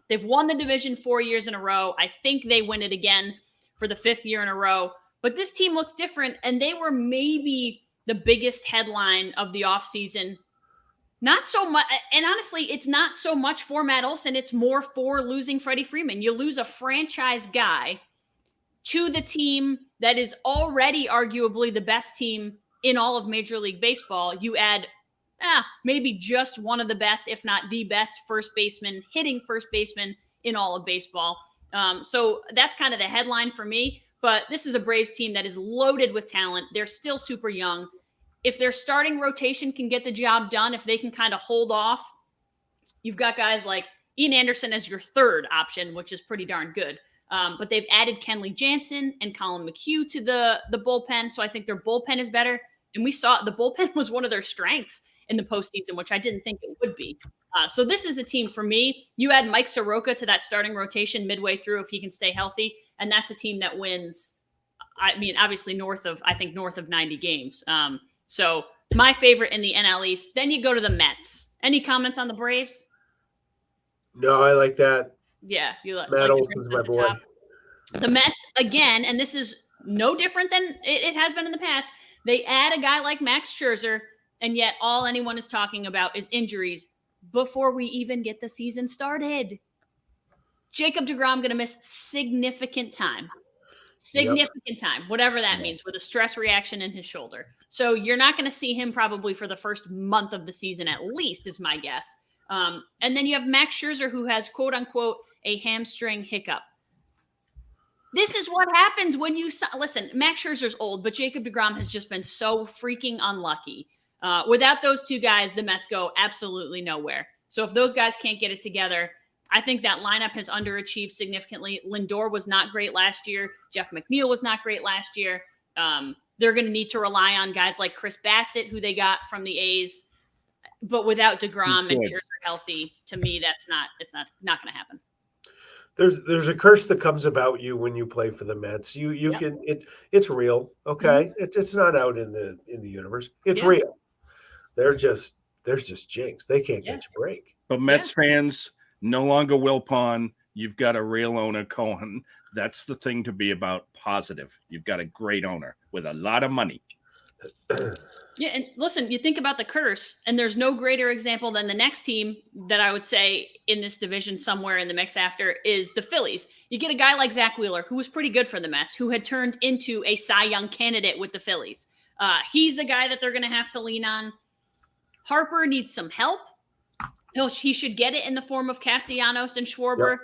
They've won the division 4 years in a row. I think they win it again for the 5th year in a row. But this team looks different, and they were maybe the biggest headline of the offseason. Not so much, and honestly, it's not so much for Matt Olson. It's more for losing Freddie Freeman. You lose a franchise guy to the team that is already arguably the best team in all of Major League Baseball. You add maybe just one of the best, if not the best hitting first baseman in all of baseball. So that's kind of the headline for me. But this is a Braves team that is loaded with talent. They're still super young. If their starting rotation can get the job done, if they can kind of hold off, you've got guys like Ian Anderson as your third option, which is pretty darn good. But they've added Kenley Jansen and Colin McHugh to the bullpen. So I think their bullpen is better. And we saw the bullpen was one of their strengths in the postseason, which I didn't think it would be. So this is a team for me. You add Mike Soroka to that starting rotation midway through if he can stay healthy. And that's a team that wins, obviously north of 90 games. So my favorite in the NL East. Then you go to the Mets. Any comments on the Braves? No, I like that. Yeah, you like Matt Olson's my boy. The Mets, again, and this is no different than it has been in the past. They add a guy like Max Scherzer, and yet all anyone is talking about is injuries before we even get the season started. Jacob deGrom going to miss significant time, whatever that means, with a stress reaction in his shoulder. So you're not going to see him probably for the first month of the season, at least, is my guess. And then you have Max Scherzer, who has, quote unquote, a hamstring hiccup. This is what happens when you listen. Max Scherzer's old, but Jacob deGrom has just been so freaking unlucky. Without those two guys, the Mets go absolutely nowhere. So if those guys can't get it together, I think that lineup has underachieved significantly. Lindor was not great last year. Jeff McNeil was not great last year. They're going to need to rely on guys like Chris Bassett, who they got from the A's. But without deGrom and Scherzer healthy, to me, it's not going to happen. There's a curse that comes about you when you play for the Mets. You can it's real. Okay. Mm-hmm. It's not out in the universe. It's real. They're just jinx. They can't catch a break. But Mets fans, no longer Wilpon. You've got a real owner, Cohen. That's the thing to be about. Positive. You've got a great owner with a lot of money. Yeah, and listen, you think about the curse, and there's no greater example than the next team that I would say in this division somewhere in the mix after is the Phillies. You get a guy like Zach Wheeler, who was pretty good for the Mets, who had turned into a Cy Young candidate with the Phillies. He's the guy that they're going to have to lean on. Harper needs some help. He should get it in the form of Castellanos and Schwarber. Yep.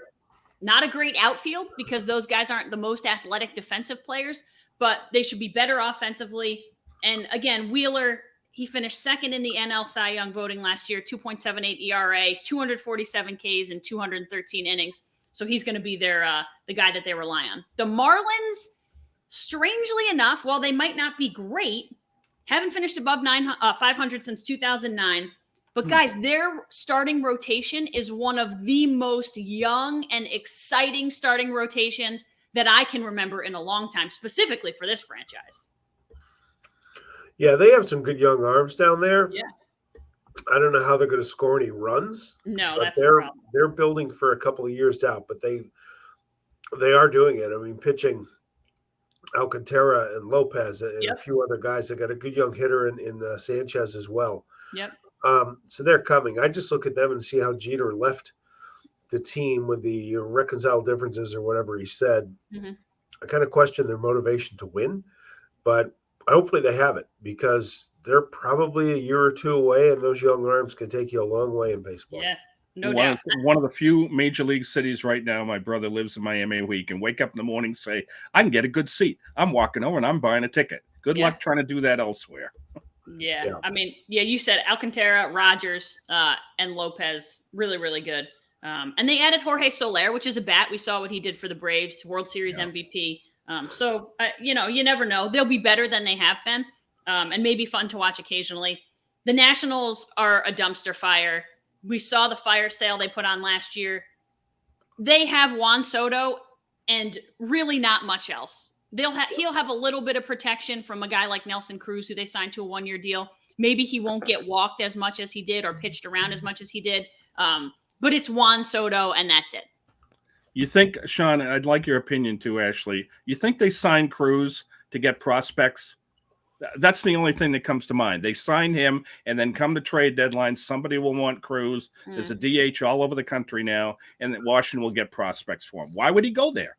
Not a great outfield because those guys aren't the most athletic defensive players, but they should be better offensively. And again, Wheeler, he finished second in the NL Cy Young voting last year, 2.78 ERA, 247 Ks in 213 innings. So he's going to be the guy that they rely on. The Marlins, strangely enough, while they might not be great, haven't finished above 500 since 2009. But guys, their starting rotation is one of the most young and exciting starting rotations that I can remember in a long time, specifically for this franchise. Yeah, they have some good young arms down there. Yeah. I don't know how they're going to score any runs. No, but that's the problem. they're building for a couple of years out. But they are doing it. I mean, pitching Alcantara and Lopez and a few other guys. They got a good young hitter in Sanchez as well. Yep. So they're coming. I just look at them and see how Jeter left the team with the reconciled differences or whatever he said. Mm-hmm. I kind of question their motivation to win, but hopefully they have it because they're probably a year or two away, and those young arms can take you a long way in baseball. Yeah, no doubt. One of the few major league cities right now, my brother lives in Miami where he can wake up in the morning and say, I can get a good seat. I'm walking over and I'm buying a ticket. Good luck trying to do that elsewhere. Yeah. I mean, you said Alcantara, Rogers, and Lopez, really, really good. And they added Jorge Soler, which is a bat. We saw what he did for the Braves, World Series MVP. So, you never know. They'll be better than they have been, and maybe fun to watch occasionally. The Nationals are a dumpster fire. We saw the fire sale they put on last year. They have Juan Soto and really not much else. He'll have a little bit of protection from a guy like Nelson Cruz, who they signed to a 1-year deal. Maybe he won't get walked as much as he did or pitched around as much as he did. But it's Juan Soto, and that's it. You think, Sean, I'd like your opinion too, Ashley. You think they signed Cruz to get prospects? That's the only thing that comes to mind. They sign him, and then come the trade deadline, somebody will want Cruz. There's a DH all over the country now, and that Washington will get prospects for him. Why would he go there?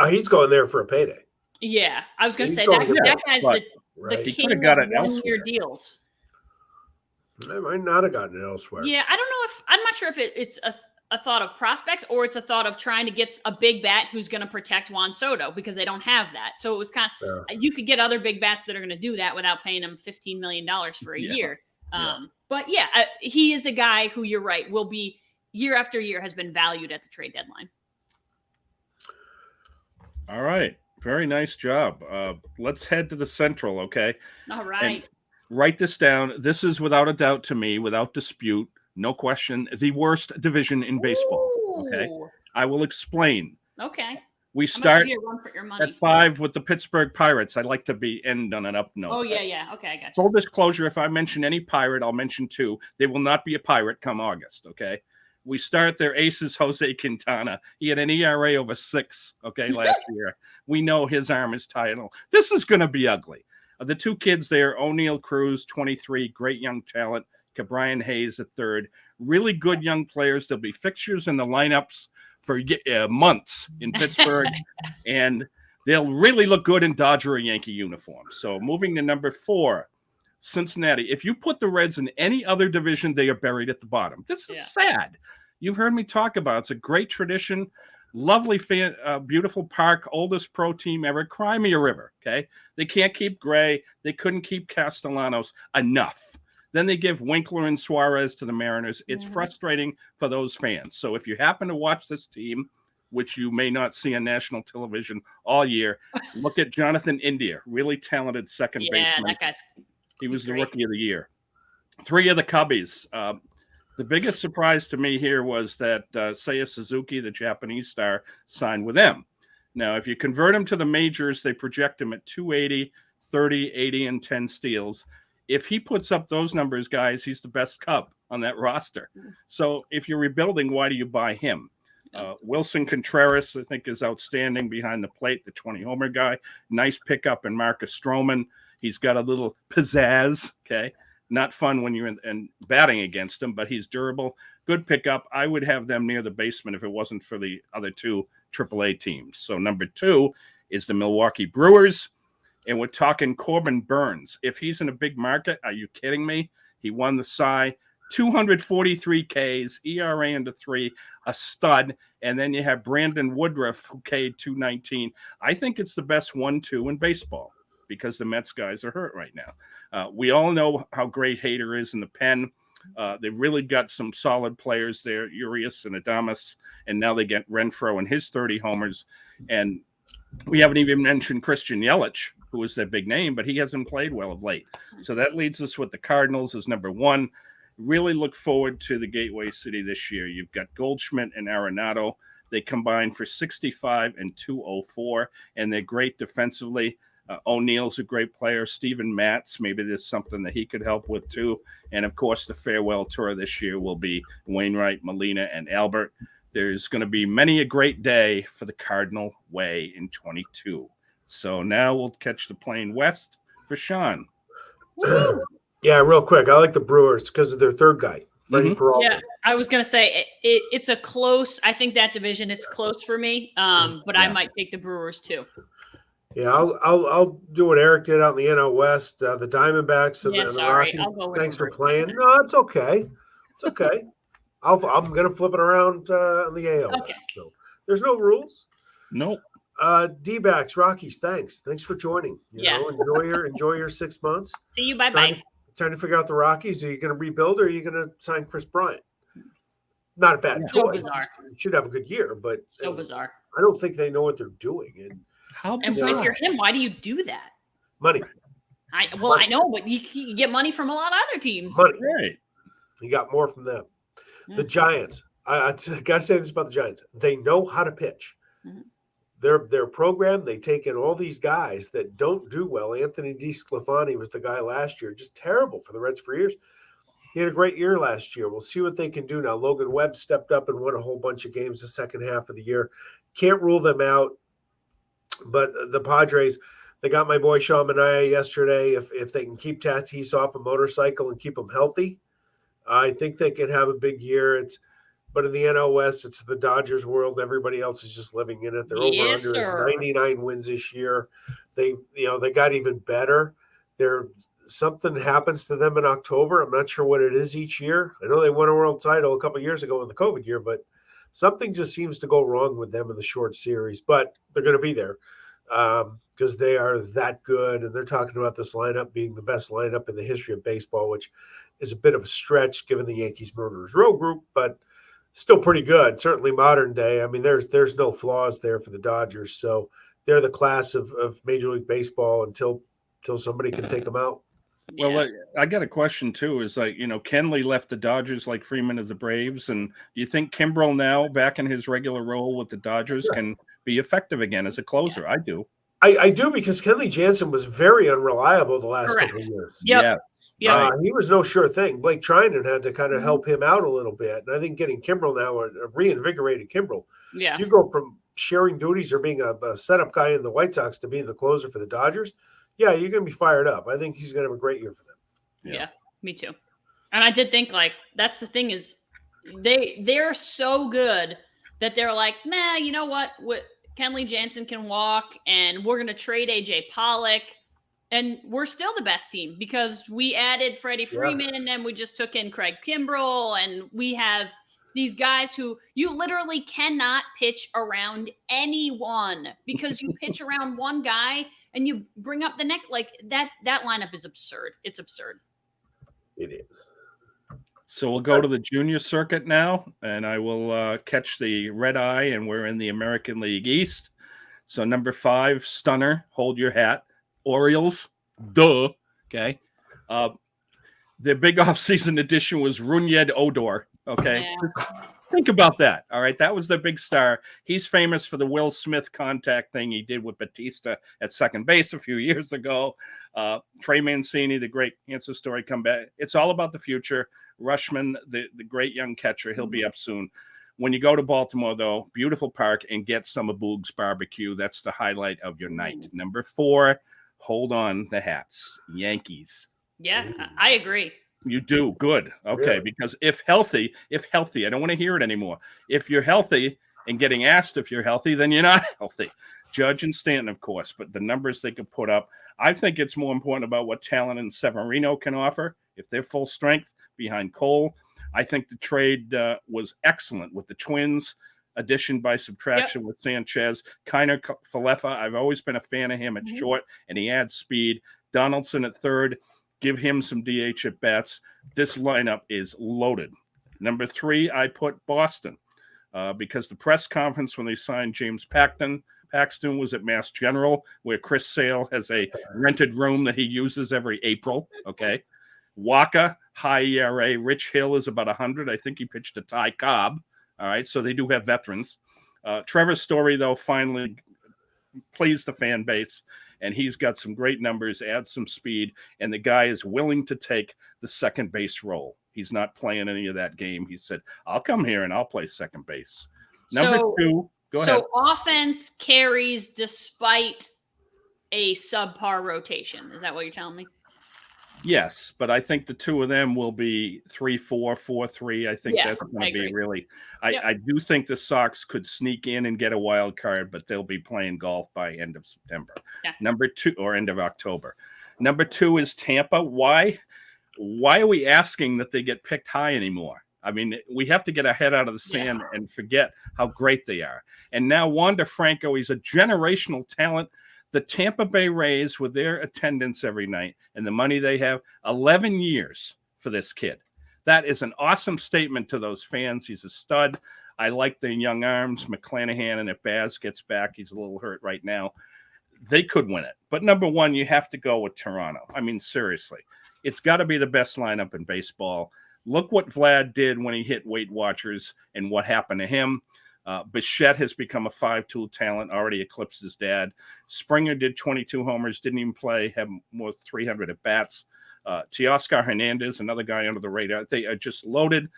He's going there for a payday. Yeah, I was going to say that guy's the king of 1-year deals. I might not have gotten it elsewhere. Yeah, I'm not sure if it's a thought of prospects or it's a thought of trying to get a big bat who's going to protect Juan Soto because they don't have that. So it was kind of, you could get other big bats that are going to do that without paying him $15 million for a year. But he is a guy who, you're right, will be year after year has been valued at the trade deadline. All right. Very nice job. Let's head to the Central, okay? All right. And write this down. This is without a doubt to me, without dispute, no question, the worst division in baseball. Okay. I will explain. Okay. We start at 5 with the Pittsburgh Pirates. I'd like to end on an up note. Oh, yeah. Okay, I got you. Full disclosure, if I mention any Pirate, I'll mention 2. They will not be a Pirate come August, okay? We start their aces, Jose Quintana. He had an ERA over 6, okay, last year. We know his arm is tight. This is going to be ugly. The 2 kids there, O'Neill Cruz, 23, great young talent. Cabrian Hayes at 3rd. Really good young players. There'll be fixtures in the lineups for months in Pittsburgh, and they'll really look good in Dodger or Yankee uniforms. So moving to number 4, Cincinnati. If you put the Reds in any other division, they are buried at the bottom. This is sad. You've heard me talk about it. It's a great tradition. Lovely, beautiful park, oldest pro team ever. Cry me a river, okay? They can't keep Gray. They couldn't keep Castellanos enough. Then they give Winkler and Suarez to the Mariners. It's frustrating for those fans. So if you happen to watch this team, which you may not see on national television all year, look at Jonathan India, really talented second baseman. Yeah, that guy's He was the rookie of the year. 3 of the Cubbies. The biggest surprise to me here was that Seiya Suzuki, the Japanese star, signed with them. Now, if you convert him to the majors, they project him at 280, 30, 80, and 10 steals. If he puts up those numbers, guys, he's the best Cub on that roster. So if you're rebuilding, why do you buy him? Wilson Contreras, I think, is outstanding behind the plate, the 20-homer guy. Nice pickup in Marcus Stroman. He's got a little pizzazz, okay? Not fun when you're in batting against him, but he's durable. Good pickup. I would have them near the basement if it wasn't for the other 2 AAA teams. So number 2 is the Milwaukee Brewers, and we're talking Corbin Burns. If he's in a big market, are you kidding me? He won the Cy, 243 Ks, ERA under 3, a stud, and then you have Brandon Woodruff, who K'd 219. I think it's the best 1-2 in baseball, because the Mets guys are hurt right now. We all know how great Hader is in the pen. They've really got some solid players there, Urias and Adames, and now they get Renfroe and his 30 homers. And we haven't even mentioned Christian Yelich, who is their big name, but he hasn't played well of late. So that leads us with the Cardinals as number 1. Really look forward to the Gateway City this year. You've got Goldschmidt and Arenado. They combine for 65 and 204, and they're great defensively. O'Neill's a great player. Steven Matz, maybe there's something that he could help with too. And of course, the farewell tour this year will be Wainwright, Molina, and Albert. There's going to be many a great day for the Cardinal way in 22. So now we'll catch the plane west for Sean. Yeah, real quick. I like the Brewers because of their third guy, Freddie Peralta. Yeah, I was going to say it's a close. I think that division, it's close for me. But I might take the Brewers too. Yeah, I'll do what Eric did out in the NL West. The Diamondbacks and the Rockies. I'll go with thanks for playing. No, it's okay. It's okay. I'm gonna flip it around on the AL. Okay. So there's no rules. Nope. D-backs, Rockies. Thanks for joining. You know, enjoy your 6 months. See you. Bye. Trying to figure out the Rockies. Are you going to rebuild or are you going to sign Chris Bryant? Not a bad choice. Bizarre. You should have a good year, but so bizarre. I don't think they know what they're doing. And if you're him, why do you do that? Money. I know, but you can get money from a lot of other teams. Money. Right. You got more from them. Yeah. The Giants. I got to say this about the Giants. They know how to pitch. Mm-hmm. Their program, they take in all these guys that don't do well. Anthony DeSclafani was the guy last year, just terrible for the Reds for years. He had a great year last year. We'll see what they can do now. Logan Webb stepped up and won a whole bunch of games the second half of the year. Can't rule them out. But the Padres, they got my boy Sean Manaea yesterday. If they can keep Tatis off a motorcycle and keep him healthy, I think they could have a big year. But in the NL West, it's the Dodgers world. Everybody else is just living in it. They're over 99 wins this year. They got even better. Something happens to them in October. I'm not sure what it is each year. I know they won a world title a couple of years ago in the COVID year, but something just seems to go wrong with them in the short series. But they're going to be there because they are that good. And they're talking about this lineup being the best lineup in the history of baseball, which is a bit of a stretch given the Yankees Murderers Row group, but still pretty good, certainly modern day. I mean, there's no flaws there for the Dodgers. So they're the class of Major League Baseball until somebody can take them out. Well, I got a question too. Is Kenley left the Dodgers like Freeman of the Braves, and do you think Kimbrel now back in his regular role with the Dodgers can be effective again as a closer? Yeah. I do. I do because Kenley Jansen was very unreliable the last couple of years. Yep. He was no sure thing. Blake Trinan had to kind of help him out a little bit. And I think getting Kimbrel now, a reinvigorated Kimbrel. Yeah. You go from sharing duties or being a setup guy in the White Sox to being the closer for the Dodgers. Yeah, you're going to be fired up. I think he's going to have a great year for them. Yeah, me too. And I did think that's the thing is they're so good that they're like, nah, you know what? Kenley Jansen can walk, and we're going to trade A.J. Pollock, and we're still the best team because we added Freddie Freeman, and then we just took in Craig Kimbrel, and we have these guys who you literally cannot pitch around anyone because you pitch around one guy and you bring up the next. Like that lineup is absurd. It's absurd. It is. So we'll go to the junior circuit now, and I will catch the red eye, and we're in the American League East. So number 5, Stunner, hold your hat. Orioles, duh. Okay. The big offseason addition was Runyed Odor. Okay. Yeah. Think about that. All right. That was the big star. He's famous for the Will Smith contact thing he did with Batista at second base a few years ago. Trey Mancini, the great answer story comeback. It's all about the future. Rushman, the great young catcher, he'll be up soon. When you go to Baltimore, though, beautiful park and get some of Boog's barbecue. That's the highlight of your night. Number 4, hold on the hats. Yankees. Yeah, I agree. You do? Good. Okay, really? Because if healthy, I don't want to hear it anymore. If you're healthy and getting asked if you're healthy, then you're not healthy. Judge and Stanton, of course, but the numbers they could put up, I think it's more important about what talent and Severino can offer. If they're full strength behind Cole, I think the trade was excellent with the Twins, addition by subtraction with Sanchez. Kiner Falefa, I've always been a fan of him at short, and he adds speed. Donaldson at third, give him some DH at bats. This lineup is loaded. Number 3, I put Boston because the press conference when they signed James Paxton was at Mass General, where Chris Sale has a rented room that he uses every April. Okay. Waka, high ERA. Rich Hill is about 100. I think he pitched to Ty Cobb. All right. So they do have veterans. Trevor Story, though, finally pleased the fan base. and he's got some great numbers, adds some speed, and the guy is willing to take the second base role. He's not playing any of that game. He said, I'll come here and I'll play second base. Number two, go ahead. So offense carries despite a subpar rotation. Is that what you're telling me? Yes, but I think the two of them will be 3-4, 4-3. I think that's going to be really – I do think the Sox could sneak in and get a wild card, but they'll be playing golf by end of September. Yeah. Number two – or end of October. Number two is Tampa. Why are we asking that they get picked high anymore? I mean, we have to get our head out of the sand and forget how great they are. And now Wander Franco, he's a generational talent. The Tampa Bay Rays, with their attendance every night and the money they have, 11 years for this kid. That is an awesome statement to those fans. He's a stud. I like the young arms, McClanahan, and if Baz gets back, he's a little hurt right now. They could win it. But number one, you have to go with Toronto. I mean, seriously, it's got to be the best lineup in baseball. Look what Vlad did when he hit Weight Watchers and what happened to him. Bichette has become a 5-tool talent, already eclipsed his dad. Springer did 22 homers, didn't even play, had more than 300 at-bats. Teoscar Hernandez, another guy under the radar. They are just loaded.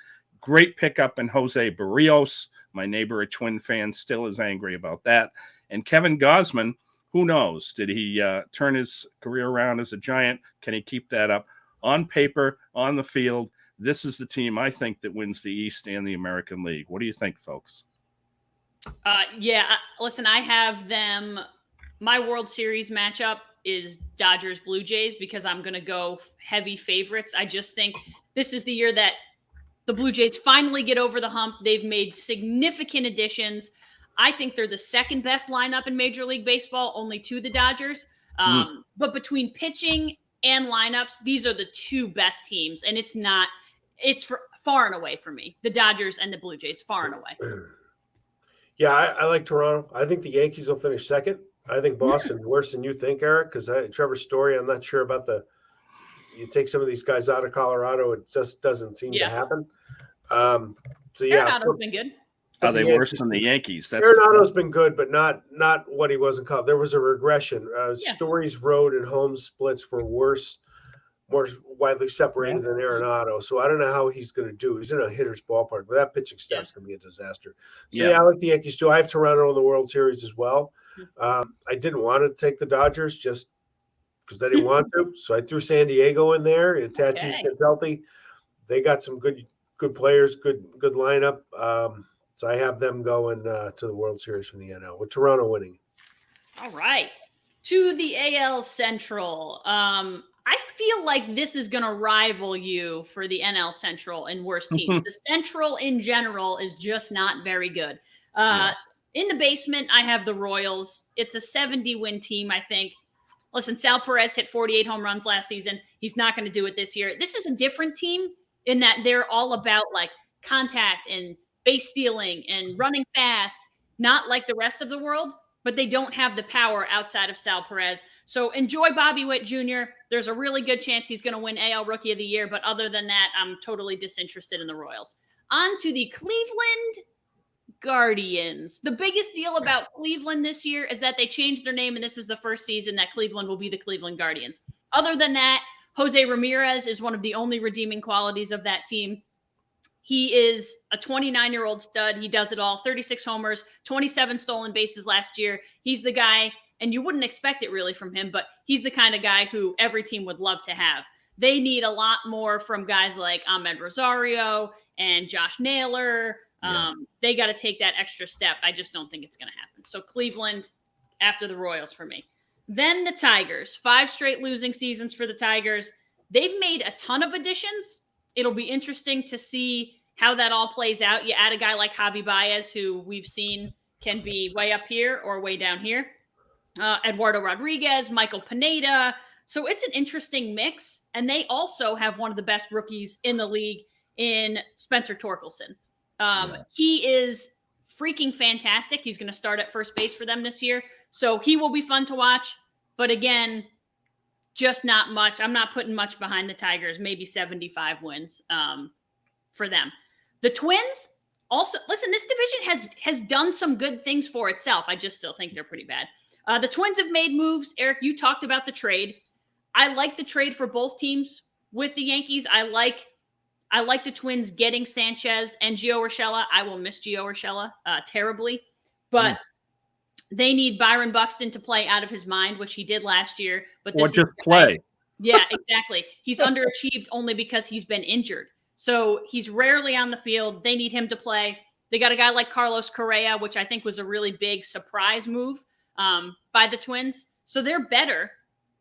Great pickup in Jose Barrios. My neighbor, a Twin fan, still is angry about that. And Kevin Gausman, who knows? Did he turn his career around as a Giant? Can he keep that up? On paper, on the field, this is the team, I think, that wins the East and the American League. What do you think, folks? Listen, I have them. My World Series matchup is Dodgers Blue Jays because I'm going to go heavy favorites. I just think this is the year that the Blue Jays finally get over the hump. They've made significant additions. I think they're the second best lineup in Major League Baseball, only to the Dodgers. But between pitching and lineups, these are the two best teams. And it's far and away for me. The Dodgers and the Blue Jays, far and away. Yeah, I like Toronto. I think the Yankees will finish second. I think Boston's worse than you think, Eric, because Trevor Story, I'm not sure about you take some of these guys out of Colorado, it just doesn't seem to happen. Arenado's been good. Are they worse than the Yankees? Arenado's been good, but not what he was in college. There was a regression. Story's road and home splits were worse, more widely separated than Arenado. So I don't know how he's going to do. He's in a hitter's ballpark, but that pitching staff's going to be a disaster. So I like the Yankees too. I have Toronto in the World Series as well. I didn't want to take the Dodgers just because I didn't want to. So I threw San Diego in there and Tatis gets healthy. They got some good players, good lineup. So I have them going to the World Series from the NL with Toronto winning. All right. To the AL Central. I feel like this is going to rival you for the NL Central and worst teams. The Central in general is just not very good. In the basement, I have the Royals. It's a 70-win team, I think. Listen, Sal Perez hit 48 home runs last season. He's not going to do it this year. This is a different team in that they're all about like contact and base stealing and running fast, not like the rest of the world, but they don't have the power outside of Sal Perez. So enjoy Bobby Witt Jr. There's a really good chance he's going to win AL Rookie of the Year, but other than that, I'm totally disinterested in the Royals. On to the Cleveland Guardians. The biggest deal about Cleveland this year is that they changed their name, and this is the first season that Cleveland will be the Cleveland Guardians. Other than that, Jose Ramirez is one of the only redeeming qualities of that team. He is a 29-year-old stud. He does it all. 36 homers, 27 stolen bases last year. He's the guy, and you wouldn't expect it really from him, but he's the kind of guy who every team would love to have. They need a lot more from guys like Ahmed Rosario and Josh Naylor. They got to take that extra step. I just don't think it's going to happen. So Cleveland after the Royals for me. Then the Tigers. 5 straight losing seasons for the Tigers. They've made a ton of additions. It'll be interesting to see how that all plays out. You add a guy like Javi Baez, who we've seen can be way up here or way down here. Eduardo Rodriguez, Michael Pineda. So it's an interesting mix. And they also have one of the best rookies in the league in Spencer Torkelson. He is freaking fantastic. He's going to start at first base for them this year. So he will be fun to watch. But again, just not much. I'm not putting much behind the Tigers, maybe 75 wins for them. The Twins also, listen, this division has done some good things for itself. I just still think they're pretty bad. The Twins have made moves. Eric, you talked about the trade. I like the trade for both teams with the Yankees. I like the Twins getting Sanchez and Gio Urshela. I will miss Gio Urshela terribly, but they need Byron Buxton to play out of his mind, which he did last year. But or just play. Yeah, exactly. He's underachieved only because he's been injured. So he's rarely on the field. They need him to play. They got a guy like Carlos Correa, which I think was a really big surprise move by the Twins. So they're better,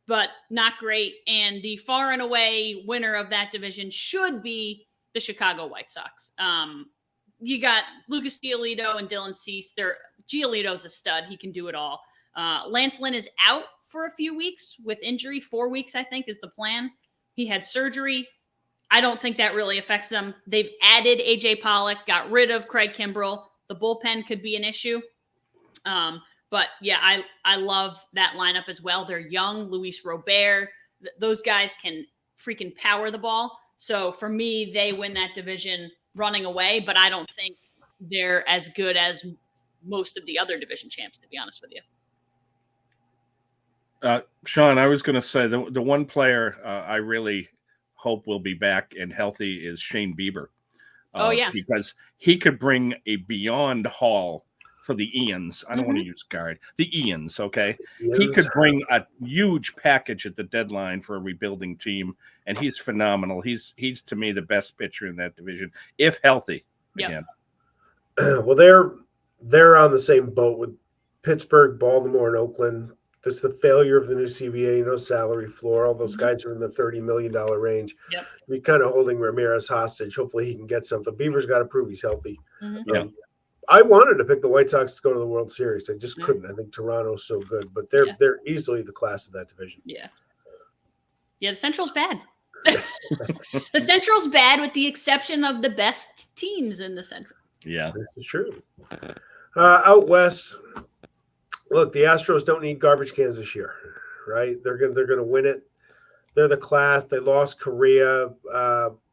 but not great. And the far and away winner of that division should be the Chicago White Sox. You got Lucas Giolito and Dylan Cease. Giolito's a stud. He can do it all. Lance Lynn is out for a few weeks with injury. 4 weeks, I think, is the plan. He had surgery. I don't think that really affects them. They've added A.J. Pollock, got rid of Craig Kimbrell. The bullpen could be an issue. But, yeah, I love that lineup as well. They're young. Luis Robert. Those guys can freaking power the ball. So, for me, they win that division running away. But I don't think they're as good as most of the other division champs, to be honest with you. Sean, I was going to say the one player I really hope will be back and healthy is Shane Bieber. Because he could bring a beyond haul for the Ians. I don't want to use guard. The Ians, okay? Yes. He could bring a huge package at the deadline for a rebuilding team, and he's phenomenal. He's to me the best pitcher in that division, if healthy again. Well, they're on the same boat with Pittsburgh, Baltimore, and Oakland. That's the failure of the new CBA, no salary floor. All those guys are in the $30 million range. Yep. You're kind of holding Ramirez hostage. Hopefully he can get something. Bieber's got to prove he's healthy. I wanted to pick the White Sox to go to the World Series. I just couldn't. I think Toronto's so good, but they're easily the class of that division. Yeah, the Central's bad. The Central's bad with the exception of the best teams in the Central. Yeah, this is true. Out west, look, the Astros don't need garbage cans this year, right? They're gonna win it. They're the class. They lost Korea.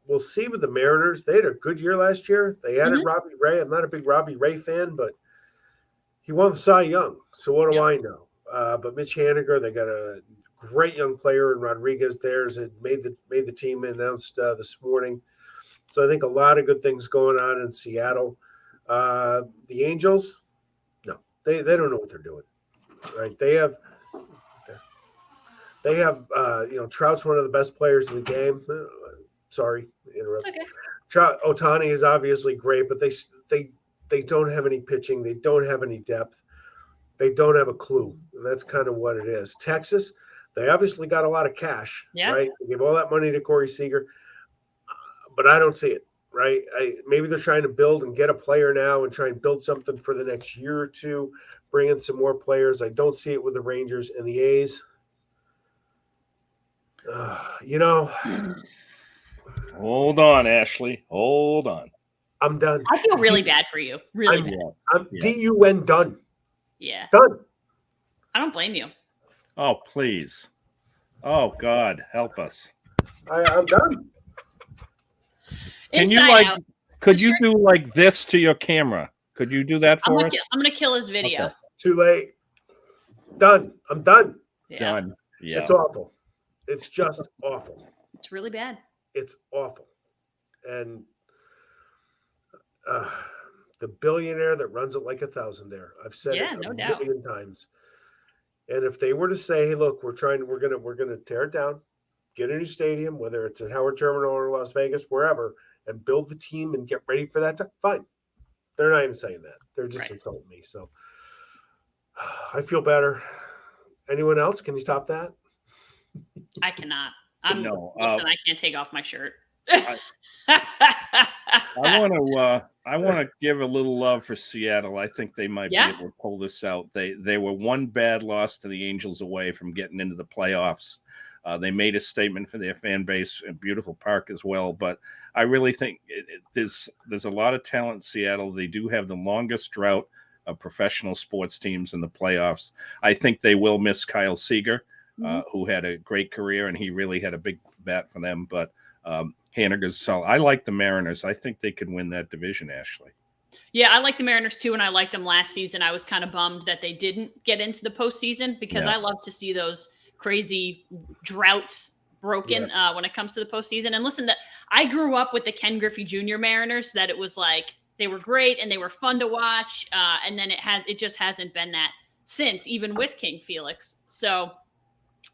We'll see with the Mariners. They had a good year last year. They added Robbie Ray. I'm not a big Robbie Ray fan, but he won the Cy Young. So what do I know? But Mitch Haniger, they got a great young player in Rodriguez. Theirs had made the team, announced this morning. So I think a lot of good things going on in Seattle. The Angels, no, they don't know what they're doing, right? They have Trout's one of the best players in the game. Sorry, interrupt. Okay. Ohtani is obviously great, but they don't have any pitching. They don't have any depth. They don't have a clue, and that's kind of what it is. Texas, they obviously got a lot of cash, right? They gave all that money to Corey Seager, but I don't see it, right? Maybe they're trying to build and get a player now and try and build something for the next year or two, bring in some more players. I don't see it with the Rangers and the A's. Hold on, Ashley. Hold on. I'm done. I feel really bad for you. Really bad. I'm D-U-N done. Yeah. Done. I don't blame you. Oh, please. Oh, God, help us. I'm done. Can you could you do like this to your camera? Could you do that for us? I'm going to kill his video. Okay. Too late. Done. I'm done. Yeah. Done. Yeah. It's awful. It's just awful. It's really bad. It's awful. And the billionaire that runs it like a thousandaire. I've said it a million times. And if they were to say, "Hey, look, we're gonna tear it down, get a new stadium, whether it's at Howard Terminal or Las Vegas, wherever, and build the team and get ready for that time," fine. They're not even saying that. They're just insulting me. So I feel better. Anyone else? Can you top that? I cannot. Listen, I can't take off my shirt. I want to give a little love for Seattle. I think they might be able to pull this out. They were one bad loss to the Angels away from getting into the playoffs. They made a statement for their fan base in Beautiful Park as well. But I really think there's a lot of talent in Seattle. They do have the longest drought of professional sports teams in the playoffs. I think they will miss Kyle Seager, who had a great career, and he really had a big bat for them. But Haniger's solid. I like the Mariners. I think they could win that division, Ashley. Yeah, I like the Mariners too, and I liked them last season. I was kind of bummed that they didn't get into the postseason because I love to see those crazy droughts broken when it comes to the postseason. And listen, I grew up with the Ken Griffey Jr. Mariners, that it was like they were great and they were fun to watch, and then it just hasn't been that since, even with King Felix. So,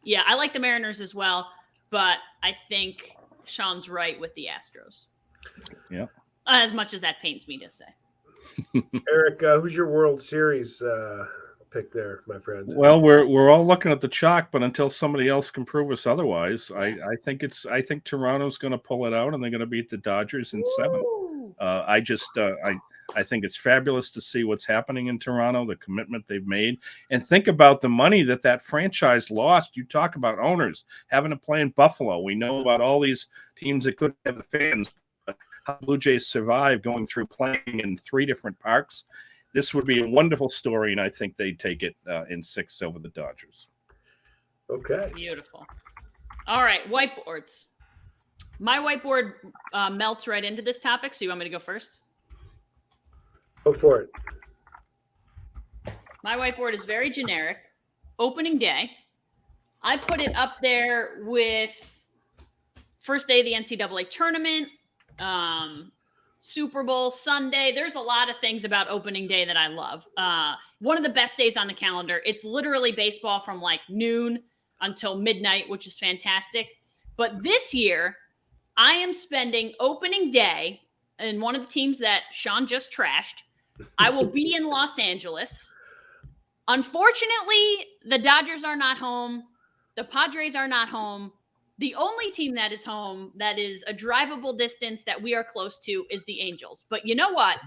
yeah, I like the Mariners as well, but I think Sean's right with the Astros. Yeah. As much as that pains me to say. Eric, who's your World Series pick there, my friend? Well, we're all looking at the chalk, but until somebody else can prove us otherwise, I think Toronto's going to pull it out and they're going to beat the Dodgers in 7. I think it's fabulous to see what's happening in Toronto, the commitment they've made, and think about the money that franchise lost. You talk about owners having to play in Buffalo. We know about all these teams that couldn't have the fans. How Blue Jays survived going through playing in 3 different parks. This would be a wonderful story, and I think they'd take it in 6 over the Dodgers. Okay. Beautiful. All right, whiteboards. My whiteboard melts right into this topic, so you want me to go first? Go for it. My whiteboard is very generic. Opening day. I put it up there with first day of the NCAA tournament, Super Bowl Sunday. There's a lot of things about opening day that I love. One of the best days on the calendar. It's literally baseball from like noon until midnight, which is fantastic. But this year, I am spending opening day in one of the teams that Sean just trashed. I will be in Los Angeles. Unfortunately, the Dodgers are not home. The Padres are not home. The only team that is home, that is a drivable distance that we are close to, is the Angels. But you know what?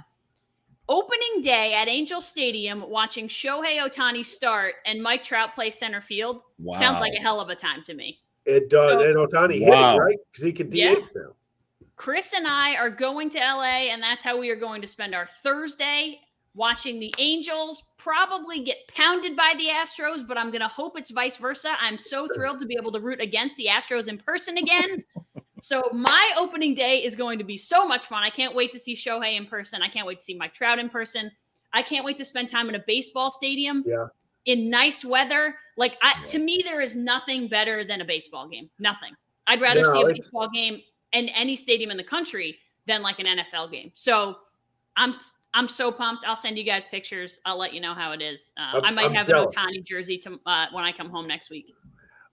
Opening day at Angel Stadium, watching Shohei Ohtani start and Mike Trout play center field sounds like a hell of a time to me. It does. So, and Ohtani hit it, right? Because he can DH now. Chris and I are going to LA, and that's how we are going to spend our Thursday watching the Angels probably get pounded by the Astros, but I'm going to hope it's vice versa. I'm so thrilled to be able to root against the Astros in person again. So my opening day is going to be so much fun. I can't wait to see Shohei in person. I can't wait to see Mike Trout in person. I can't wait to spend time in a baseball stadium in nice weather. To me, there is nothing better than a baseball game. Nothing. I'd rather see a baseball game in any stadium in the country than like an NFL game. So I'm so pumped. I'll send you guys pictures. I'll let you know how it is. I might have an Ohtani jersey when I come home next week.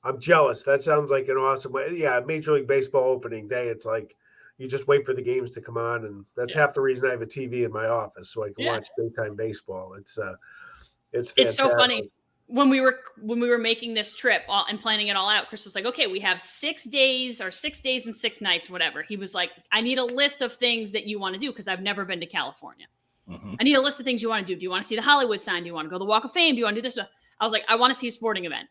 I'm jealous. That sounds like an awesome way. Yeah, Major League Baseball opening day. It's like you just wait for the games to come on, and that's half the reason I have a TV in my office so I can watch daytime baseball. It's fantastic. It's so funny. When we were making this trip and planning it all out, Chris was like, okay, we have 6 days or 6 days and 6 nights, whatever. He was like, I need a list of things that you want to do because I've never been to California. Mm-hmm. I need a list of things you want to do. Do you want to see the Hollywood sign? Do you want to go to the Walk of Fame? Do you want to do this? I was like, I want to see a sporting event.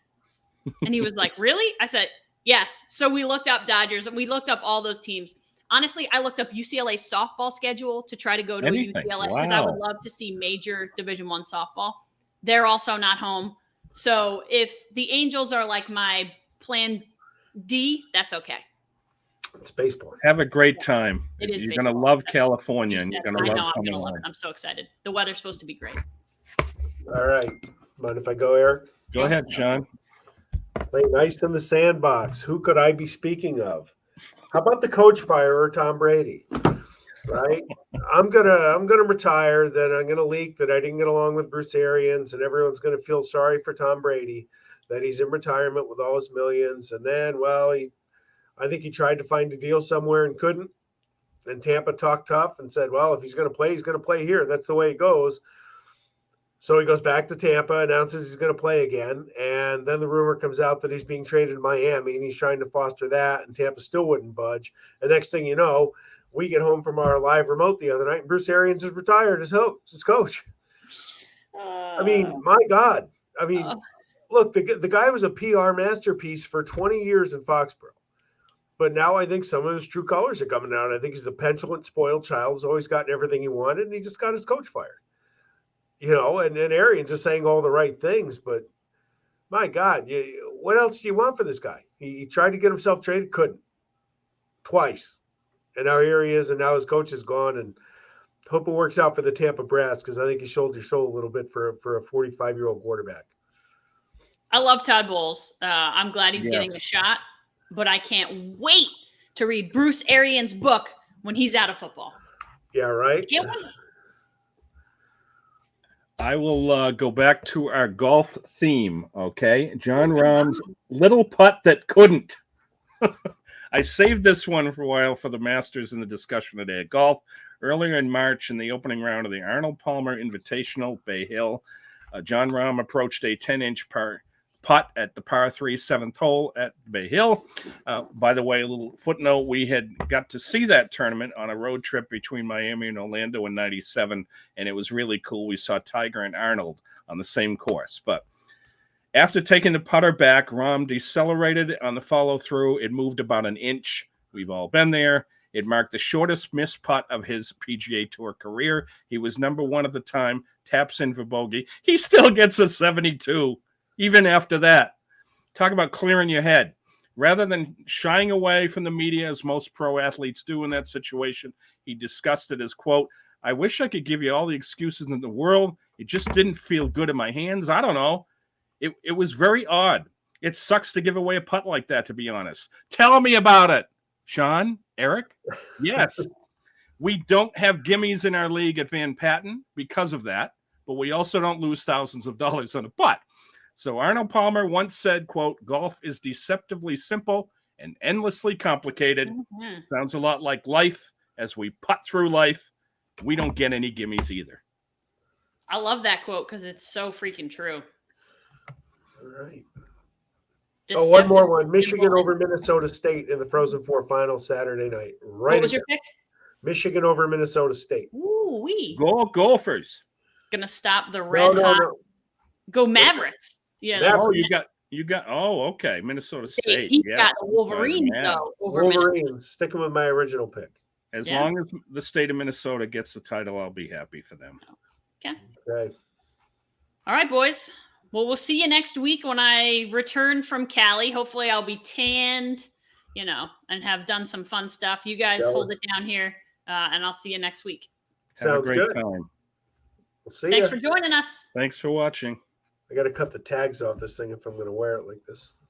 And he was like, really? I said, yes. So we looked up Dodgers and we looked up all those teams. Honestly, I looked up UCLA's softball schedule to try to go to a UCLA because I would love to see major Division I softball. They're also not home. So if the Angels are like my plan D, that's okay. It's baseball. Have a great time. It is. You're going to love California, and you're going to love coming home. I'm so excited. The weather's supposed to be great. All right. Mind if I go, Eric? Go ahead, Sean. Play nice in the sandbox. Who could I be speaking of? How about the coach firer, Tom Brady? Right? I'm gonna retire. Then I'm gonna leak that I didn't get along with Bruce Arians, and everyone's gonna feel sorry for Tom Brady that he's in retirement with all his millions. And then, I think he tried to find a deal somewhere and couldn't. And Tampa talked tough and said, well, if he's going to play, he's going to play here. That's the way it goes. So he goes back to Tampa, announces he's going to play again. And then the rumor comes out that he's being traded to Miami, and he's trying to foster that, and Tampa still wouldn't budge. And next thing you know, we get home from our live remote the other night, and Bruce Arians is retired as coach. I mean, my God. I mean, look, the guy was a PR masterpiece for 20 years in Foxborough. But now I think some of his true colors are coming out. I think he's a petulant, spoiled child. He's always gotten everything he wanted, and he just got his coach fired. And Arians is saying all the right things, but my God, what else do you want for this guy? He tried to get himself traded, couldn't. Twice. And now here he is, and now his coach is gone. And Hope it works out for the Tampa Brass because I think he sold your soul a little bit for a 45-year-old quarterback. I love Todd Bowles. I'm glad he's getting Yes. a shot, but I can't wait to read Bruce Arians' book when he's out of football. Yeah, right. Can't wait. I will go back to our golf theme, okay? John Rahm's little putt that couldn't. I saved this one for a while for the Masters in the discussion today. At golf, earlier in March in the opening round of the Arnold Palmer Invitational, Bay Hill, John Rahm approached a 10-inch putt at the par 3 7th hole at Bay Hill. By the way, a little footnote, we had got to see that tournament on a road trip between Miami and Orlando in 97, and it was really cool. We saw Tiger and Arnold on the same course. But after taking the putter back, Rahm decelerated on the follow-through. It moved about an inch. We've all been there. It marked the shortest missed putt of his PGA Tour career. He was number 1 at the time, taps in for bogey. He still gets a 72. Even after that. Talk about clearing your head. Rather than shying away from the media, as most pro athletes do in that situation, he discussed it as, quote, I wish I could give you all the excuses in the world. It just didn't feel good in my hands. I don't know. It was very odd. It sucks to give away a putt like that, to be honest. Tell me about it. Sean, Eric? Yes. We don't have gimmies in our league at Van Patten because of that, but we also don't lose thousands of dollars on a putt. So Arnold Palmer once said, quote, golf is deceptively simple and endlessly complicated. Mm-hmm. Sounds a lot like life. As we putt through life, we don't get any gimmies either. I love that quote because it's so freaking true. All right. Deceptive, One more one. Michigan simple, over Minnesota State in the Frozen Four final Saturday night. Right. What was your pick? Michigan over Minnesota State. Ooh, we Golfers. gonna stop the red hot. No. Go Mavericks. Yeah, that's Oh, you got. Oh, okay. Minnesota State. He's Yes. got the Wolverines though. Over Wolverines. Sticking with my original pick. As long as the state of Minnesota gets the title, I'll be happy for them. Okay. All right, boys. Well, we'll see you next week when I return from Cali. Hopefully, I'll be tanned, and have done some fun stuff. You guys hold it down here, and I'll see you next week. Sounds Have a great good. time. We'll see Thanks ya. for joining us. Thanks for watching. I got to cut the tags off this thing if I'm going to wear it like this.